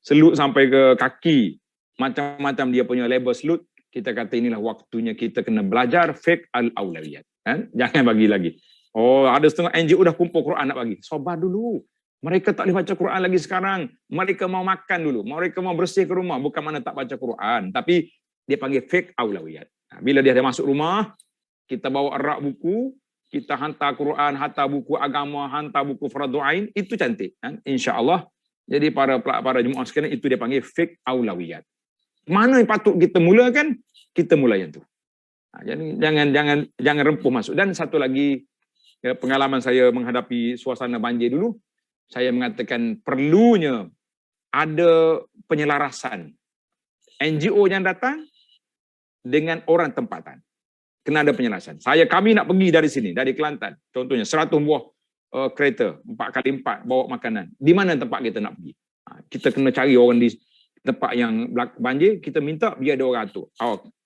Speaker 1: Selut sampai ke kaki. Macam-macam dia punya label selut. Kita kata inilah waktunya kita kena belajar fiqh al-aulawiyat. Jangan bagi lagi. Oh, ada setengah NGO dah kumpul Quran nak bagi. Sabar dulu. Mereka tak boleh baca Quran lagi sekarang. Mereka mau makan dulu. Mereka mau bersih ke rumah. Bukan mana tak baca Quran. Tapi dia panggil fiqh aulawiyat. Bila dia dah masuk rumah, kita bawa rak buku, kita hantar Quran, hantar buku agama, hantar buku fardu ain, itu cantik. InsyaAllah. Jadi para jemaah sekalian, itu dia panggil fiqh aulawiyat. Mana yang patut kita mulakan, kita mula yang tu. Jadi jangan rempuh masuk. Dan satu lagi, pengalaman saya menghadapi suasana banjir dulu, saya mengatakan perlunya ada penyelarasan NGO yang datang dengan orang tempatan. Kena ada penyelarasan. Kami nak pergi dari sini, dari Kelantan. Contohnya 100 buah kereta, 4x4 bawa makanan. Di mana tempat kita nak pergi? Kita kena cari orang di tempat yang banjir, kita minta biar ada orang atur.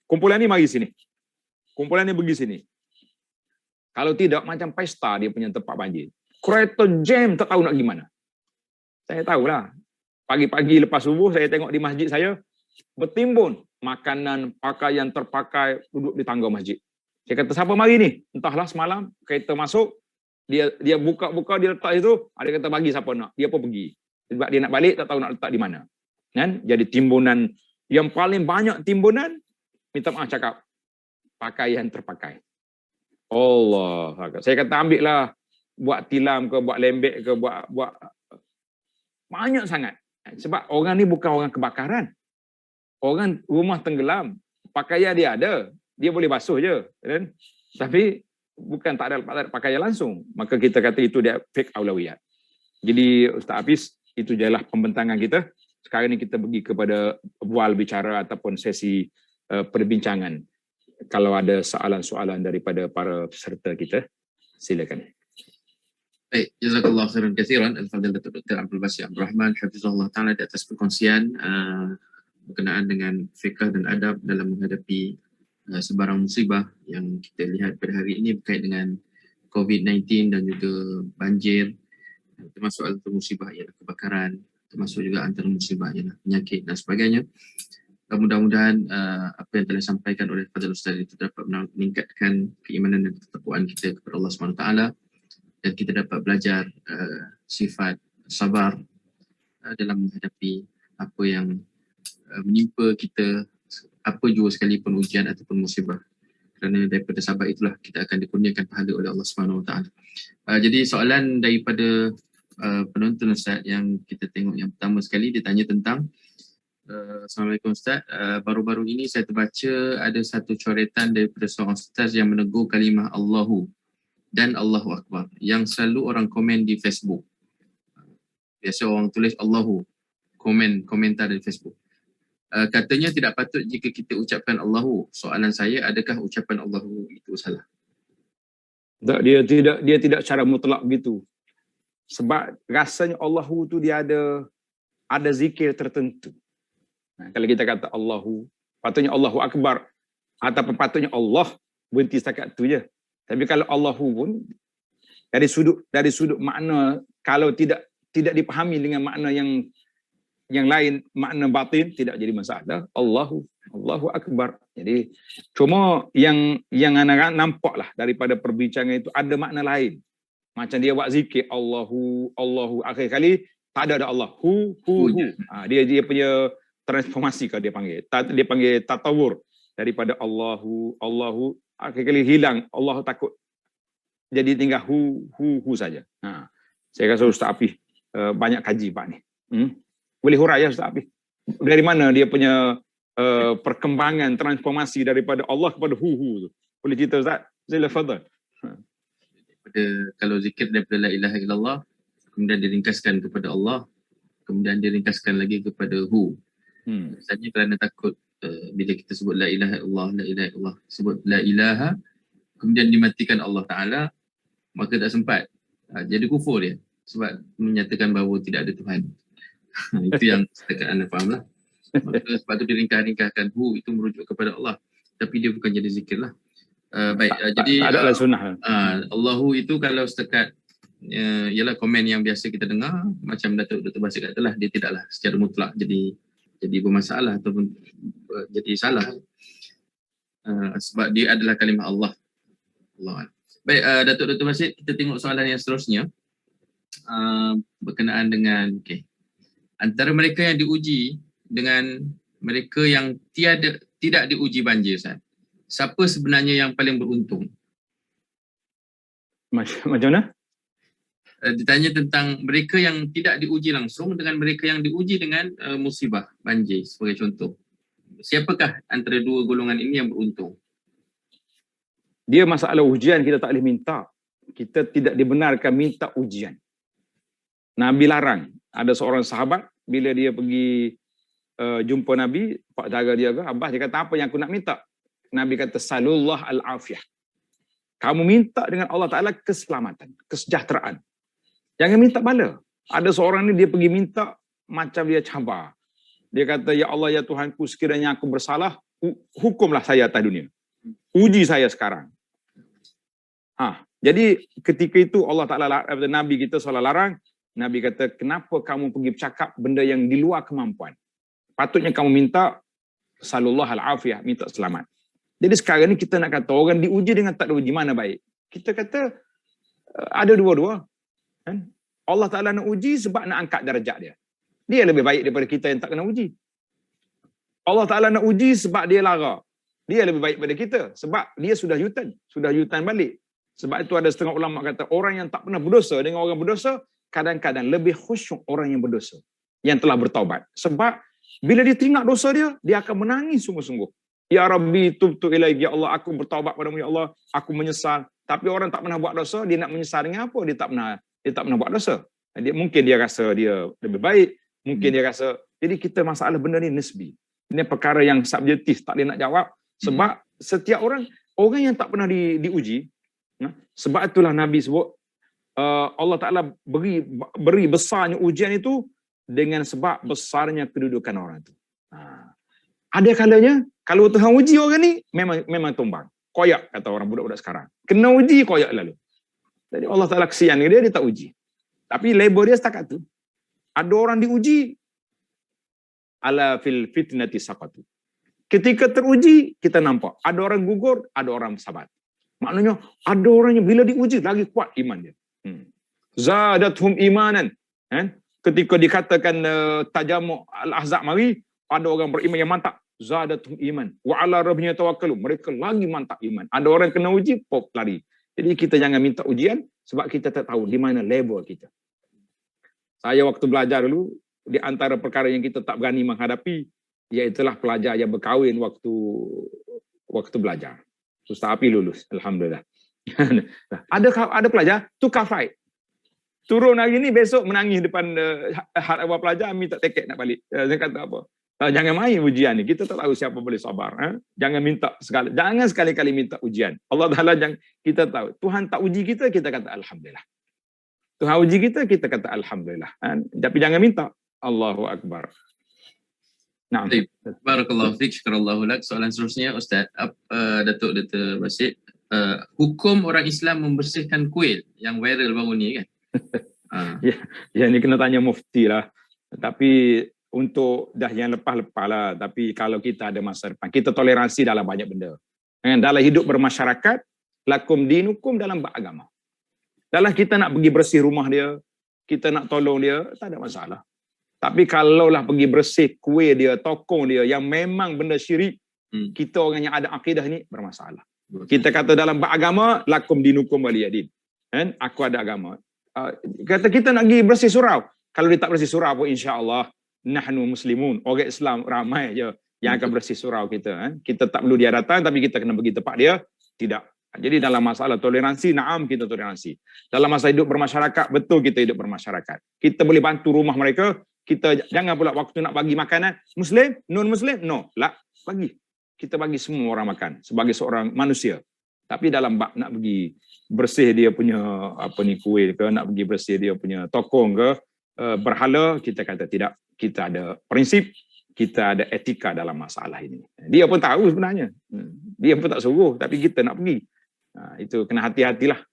Speaker 1: Kumpulan ni mari sini. Kumpulan ni pergi sini. Kalau tidak, macam pesta dia punya tempat banjir. Kereta jam tak tahu nak gimana. Saya tahulah. Pagi-pagi lepas subuh saya tengok di masjid saya bertimbun makanan, pakaian terpakai duduk di tangga masjid. Saya kata siapa mari ni? Entahlah semalam kereta masuk, dia buka-buka dia letak itu, ada kata bagi siapa nak. Dia pun pergi. Sebab dia nak balik tak tahu nak letak di mana. Kan? Jadi timbunan yang paling banyak timbunan, minta maaf cakap pakaian terpakai. Allah. Saya kata ambil lah, buat tilam ke, buat lembek ke, buat banyak sangat. Sebab orang ni bukan orang kebakaran. Orang rumah tenggelam, pakaian dia ada, dia boleh basuh je. Kan? Tapi bukan tak ada pakaian langsung. Maka kita kata itu dia fiqh aulawiyat. Jadi Ustaz Hafiz, itu jelah pembentangan kita. Sekarang ni kita pergi kepada bual bicara ataupun sesi perbincangan. kalau ada soalan-soalan daripada para peserta kita, silakan.
Speaker 2: Baik, jazakallahu khairan katsiran al-fadhil Datuk Dr. Abdul Basit Abdul Rahman hafizahullah taala di atas perkongsian berkenaan dengan fiqh dan adab dalam menghadapi sebarang musibah yang kita lihat pada hari ini berkait dengan COVID-19 dan juga banjir, termasuk antara musibah ialah kebakaran, termasuk juga antara musibah ialah penyakit dan sebagainya. Mudah-mudahan apa yang telah disampaikan oleh Fadil Ustaz itu dapat meningkatkan keimanan dan ketakwaan kita kepada Allah SWT, dan kita dapat belajar sifat sabar dalam menghadapi apa yang menimpa kita, apa jua sekalipun ujian ataupun musibah. Kerana daripada sabar itulah kita akan dikurniakan pahala oleh Allah SWT. Jadi soalan daripada penonton Ustaz yang kita tengok yang pertama sekali, dia tanya tentang Assalamualaikum Ustaz, baru-baru ini saya terbaca ada satu coretan daripada seorang ustaz yang menegur kalimah Allahu dan Allahu Akbar yang selalu orang komen di Facebook. Biasa orang tulis Allahu, komentar di Facebook. Katanya tidak patut jika kita ucapkan Allahu. Soalan saya, adakah ucapan Allahu itu salah?
Speaker 1: Tak, dia tidak secara mutlak begitu. Sebab rasanya Allahu tu dia ada zikir tertentu. Kalau kita kata Allahu, patutnya Allahu Akbar, ataupun patutnya Allah, berhenti setakat tu je. Tapi kalau Allahu pun dari sudut makna, kalau tidak dipahami dengan makna yang lain, makna batin, tidak jadi masalah. Allahu Akbar. Jadi cuma yang anak nampaklah daripada perbincangan itu ada makna lain. Macam dia buat zikir Allahu, akhir kali tak ada Allah. Hu. Dia punya transformasi kalau dia panggil tatawur daripada Allahu, akhir kali hilang Allah, takut jadi tinggal hu saja. Saya rasa Ustaz Apif banyak kaji Pak ni. Boleh huraikan Ustaz Apif, dari mana dia punya perkembangan transformasi daripada Allah kepada hu tu? Boleh cerita Ustaz? Sila fadhal.
Speaker 2: Kalau zikir daripada la ilaha illallah, kemudian diringkaskan kepada Allah, kemudian diringkaskan lagi kepada hu. Misalnya kerana takut bila kita sebut la ilaha illallah, sebut la ilaha, kemudian dimatikan Allah Ta'ala, maka tak sempat. Jadi kufur dia, sebab menyatakan bahawa tidak ada Tuhan. Itu yang setakat anda faham lah. Maka sebab itu diringkaskan hu, itu merujuk kepada Allah. Tapi dia bukan jadi zikir lah. Jadi
Speaker 1: adalah sunnah.
Speaker 2: Allahu itu kalau setakat ialah komen yang biasa kita dengar, macam Datuk Basit katalah, dia tidaklah secara mutlak jadi bermasalah ataupun jadi salah, sebab dia adalah kalimah Allah. Baik, Datuk Basit, kita tengok soalan yang seterusnya berkenaan dengan antara mereka yang diuji dengan mereka yang tidak diuji banjir, Ustaz. Siapa sebenarnya yang paling beruntung?
Speaker 1: Macam mana?
Speaker 2: Ditanya tentang mereka yang tidak diuji langsung dengan mereka yang diuji dengan musibah banjir sebagai contoh. Siapakah antara dua golongan ini yang beruntung?
Speaker 1: Dia masalah ujian kita tak boleh minta. Kita tidak dibenarkan minta ujian. Nabi larang. Ada seorang sahabat bila dia pergi jumpa Nabi, pak jaga dia ke, Abah, dia kata, apa yang aku nak minta? Nabi kata, salullah al-afiyah. Kamu minta dengan Allah Ta'ala keselamatan, kesejahteraan. Jangan minta bala. Ada seorang ni dia pergi minta macam dia cabar. Dia kata, ya Allah, ya Tuhanku, sekiranya aku bersalah, hukumlah saya atas dunia. Uji saya sekarang. Jadi ketika itu Allah Ta'ala, Nabi kita salah larang. Nabi kata, kenapa kamu pergi bercakap benda yang di luar kemampuan? Patutnya kamu minta salullah al-afiyah, minta selamat. Jadi sekarang ni kita nak kata orang diuji dengan tak diuji, mana baik? Kita kata ada dua-dua. Kan? Allah Ta'ala nak uji sebab nak angkat darjat dia. Dia lebih baik daripada kita yang tak kena uji. Allah Ta'ala nak uji sebab dia lara. Dia lebih baik daripada kita sebab dia sudah yutan balik. Sebab itu ada setengah ulama kata orang yang tak pernah berdosa dengan orang berdosa kadang-kadang lebih khusyuk orang yang berdosa yang telah bertaubat. Sebab bila dia teringat dosa dia akan menangis sungguh-sungguh. Ya Rabbi, tubtu ilaik, ya Allah, aku bertaubat padamu, ya Allah, aku menyesal. Tapi orang tak pernah buat dosa, dia nak menyesal dengan apa? Dia tak pernah buat dosa. Mungkin dia rasa dia lebih baik, mungkin dia rasa. Jadi kita masalah benda ni nisbi. Ini perkara yang subjektif, tak boleh nak jawab. Sebab setiap orang yang tak pernah diuji, sebab itulah Nabi sebut Allah Ta'ala beri besarnya ujian itu dengan sebab besarnya kedudukan orang itu. Ada kalanya kalau Tuhan uji orang ni memang tumbang. Koyak kata orang budak-budak sekarang. Kena uji koyak lalu. Jadi Allah Ta'ala kesian dia tak uji. Tapi label dia setakat tu. Ada orang diuji ala fil fitnati saqatu. Ketika teruji kita nampak ada orang gugur, ada orang sabat. Maknanya ada orang yang bila diuji lagi kuat iman dia. Zadathum imanan. Ketika dikatakan tajamu al-ahzab mari, ada orang beriman yang mantap. Zadathum iman. Wa ala rabbihim yatawakkalun. Mereka lagi mantap iman. Ada orang kena uji, pop lari. Jadi kita jangan minta ujian sebab kita tak tahu di mana level kita. Saya waktu belajar dulu, di antara perkara yang kita tak berani menghadapi, iaitulah pelajar yang berkahwin waktu belajar. Ustaz Api lulus, alhamdulillah. Ada pelajar tukar flight. Turun hari ni, besok menangis depan hadapan pelajar, minta tiket nak balik. Saya kata apa? Jangan main ujian ni. Kita tak tahu siapa boleh sabar. Jangan sekali-kali minta ujian. Allah Ta'ala kita tahu. Tuhan tak uji kita, kita kata alhamdulillah. Tuhan uji kita, kita kata alhamdulillah. Tapi jangan minta. Allahu Akbar. Naam.
Speaker 2: Barakallahu fiik, syukrallahu lak. Soalan seterusnya Ustaz, Datuk Dr. Basit, hukum orang Islam membersihkan kuil yang viral baru ni kan?
Speaker 1: Ya, ni kena tanya mufti lah. Tapi untuk dah yang lepas-lepas lah. Tapi kalau kita ada masa depan, kita toleransi dalam banyak benda. Dalam hidup bermasyarakat, lakum dinukum dalam beragama. Dalam kita nak pergi bersih rumah dia, kita nak tolong dia, tak ada masalah. Tapi kalaulah pergi bersih kuih dia, tokong dia yang memang benda syirik, kita orang yang ada akidah ni bermasalah. Kita kata dalam beragama, lakum dinukum waliyadin. Aku ada agama. Kata kita nak pergi bersih surau. Kalau dia tak bersih surau pun insya-Allah nahnu muslimun. Orang Islam ramai je yang akan bersih surau kita. Kita tak perlu dia datang tapi kita kena pergi tempat dia. Tidak. Jadi dalam masalah toleransi, naam kita toleransi. Dalam masa hidup bermasyarakat, betul kita hidup bermasyarakat. Kita boleh bantu rumah mereka. Kita jangan pula waktu nak bagi makanan, Muslim, non-Muslim, no. Lah, bagi. Kita bagi semua orang makan sebagai seorang manusia. Tapi dalam bab nak pergi bersih dia punya kuil ke, nak pergi bersih dia punya tokong ke, berhala, kita kata tidak. Kita ada prinsip, kita ada etika dalam masalah ini. Dia pun tahu sebenarnya. Dia pun tak suruh, tapi kita nak pergi. Itu kena hati-hatilah.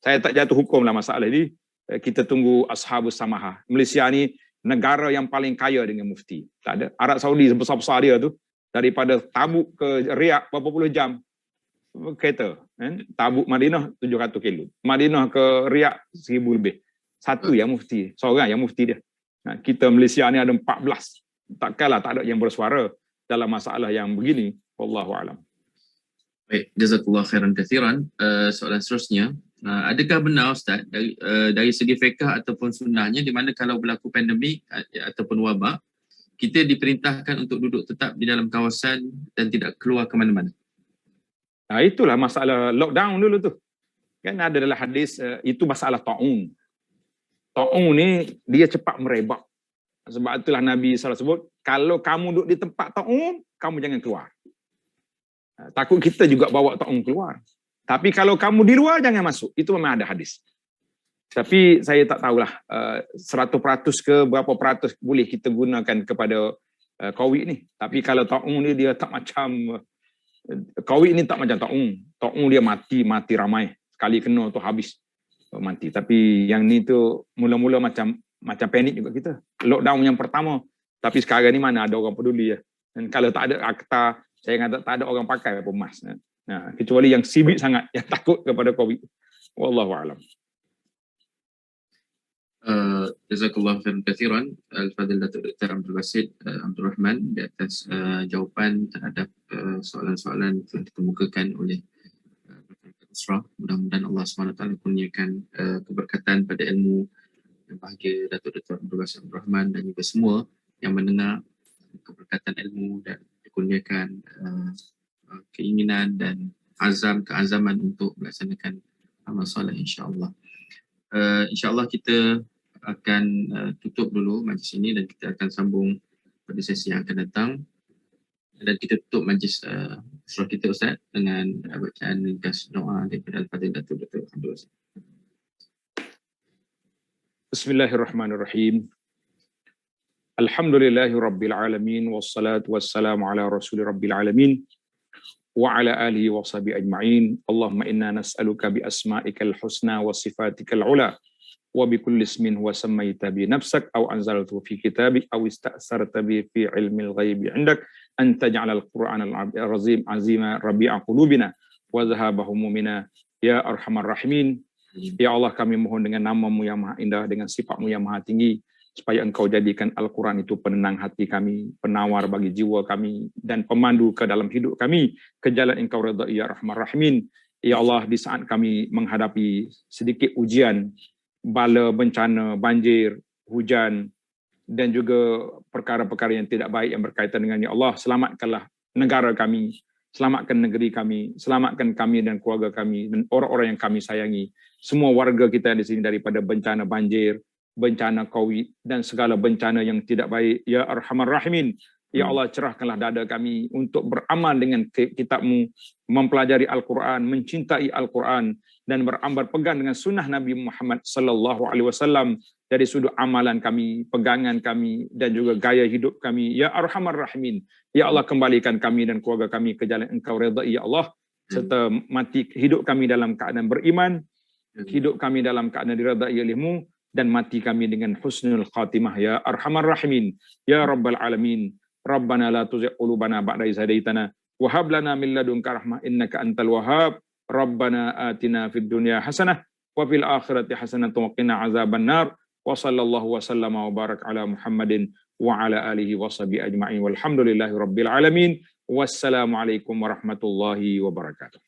Speaker 1: Saya tak jatuh hukum dalam masalah ini. Kita tunggu ashabus samahah. Malaysia ni negara yang paling kaya dengan mufti. Tak ada. Arab Saudi sebesar-besar dia tu, daripada Tabuk ke Riyadh berapa puluh jam kereta. Tabuk Madinah 700 kilo. Madinah ke Riyadh 1000 lebih. Satu yang mufti. Seorang yang mufti dia. Kita Malaysia ni ada 14. Takkanlah tak ada yang bersuara dalam masalah yang begini. Wallahu a'lam.
Speaker 2: Baik, jazakallah khairan kathiran. Soalan seterusnya, adakah benar Ustaz dari segi fiqh ataupun sunnahnya di mana kalau berlaku pandemik ataupun wabak, kita diperintahkan untuk duduk tetap di dalam kawasan dan tidak keluar ke mana-mana?
Speaker 1: Itulah masalah lockdown dulu tu. Kan ada dalam hadis itu masalah ta'un. Ta'un ni dia cepat merebak. Sebab itulah Nabi SAW sebut, kalau kamu duduk di tempat ta'un, kamu jangan keluar. Takut kita juga bawa ta'un keluar. Tapi kalau kamu di luar, jangan masuk. Itu memang ada hadis. Tapi saya tak tahulah 100% ke berapa peratus boleh kita gunakan kepada COVID ni. Tapi kalau ta'un ni dia tak macam, COVID ni tak macam ta'un. Ta'un dia mati ramai. Sekali kena tu habis mati. Tapi yang ni tu mula-mula macam panik juga kita. Lockdown yang pertama. Tapi sekarang ni mana ada orang peduli ya. Dan kalau tak ada akta, saya kata tak ada orang pakai apa mask. Kecuali yang sibuk sangat, yang takut kepada COVID. Wallahu a'lam.
Speaker 2: Jazakallah khairan kathiran Al-Fadhil Datuk Dr. Abdul Basit Abdul Rahman di atas jawapan terhadap soalan-soalan yang dikemukakan oleh Usrah. Mudah-mudahan Allah SWT kurniakan keberkatan pada ilmu yang bahagia Datuk Dr. Abdul Basit Abdul Rahman dan juga semua yang mendengar, keberkatan ilmu dan dikurniakan keinginan dan keazaman untuk melaksanakan amal soleh insya-Allah. InsyaAllah kita akan tutup dulu majlis ini dan kita akan sambung pada sesi yang akan datang, dan kita tutup majlis surah kita Ustaz dengan bacaan ringkas doa daripada Al-Fadhil Datuk Dr. Abdul Wahab.
Speaker 1: Bismillahirrahmanirrahim. Alhamdulillahi rabbil alamin wassalatu wassalamu ala rasuli rabbil alamin wa ala alihi wa sahbihi ajma'in. Allahumma inna nas'aluka bi asma'ikal husna wa sifatikal ula wa bi kulli ismin huwa sammaita bi nafsak aw anzaltu fi kitabik aw ista'sarta bi fi ilmil ghaibi 'indak an taj'alal qur'anal azim azima rabi'a qulubina wa dhahaba humumina ya arhamar rahimin. Ya Allah, kami mohon dengan nama-Mu yang maha indah, dengan sifat-Mu yang maha tinggi, supaya Engkau jadikan Al-Quran itu penenang hati kami, penawar bagi jiwa kami, dan pemandu ke dalam hidup kami, ke jalan Engkau redha ya Rahman Rahimin. Ya Allah, di saat kami menghadapi sedikit ujian, bala, bencana, banjir, hujan, dan juga perkara-perkara yang tidak baik yang berkaitan dengan Ya Allah, selamatkanlah negara kami, selamatkan negeri kami, selamatkan kami dan keluarga kami, dan orang-orang yang kami sayangi, semua warga kita di sini daripada bencana banjir, bencana COVID, dan segala bencana yang tidak baik. Ya Arhamar Rahimin. Ya Allah, cerahkanlah dada kami untuk beramal dengan kitab-Mu, mempelajari Al-Quran, mencintai Al-Quran, dan berpegang dengan sunnah Nabi Muhammad SAW dari sudut amalan kami, pegangan kami, dan juga gaya hidup kami. Ya Arhamar Rahimin. Ya Allah, kembalikan kami dan keluarga kami ke jalan Engkau redha, ya Allah, serta mati hidup kami dalam keadaan beriman, hidup kami dalam keadaan diredai oleh-Mu, dan mati kami dengan husnul khatimah. Ya Arhamar Rahimin. Ya Rabbal Alamin. Rabbana la tuzigh qulubana ba'da idh hadaitana wa hab lana min ladunka rahmah innaka antal wahhab. Rabbana atina fid dunya hasanah wa fil akhirati hasanah wa qina azaban nar. Wa sallallahu wa sallama wa barak ala Muhammadin wa ala alihi wa sahbihi ajma'in. Walhamdulillahi rabbil alamin. Wassalamualaikum warahmatullahi wabarakatuh.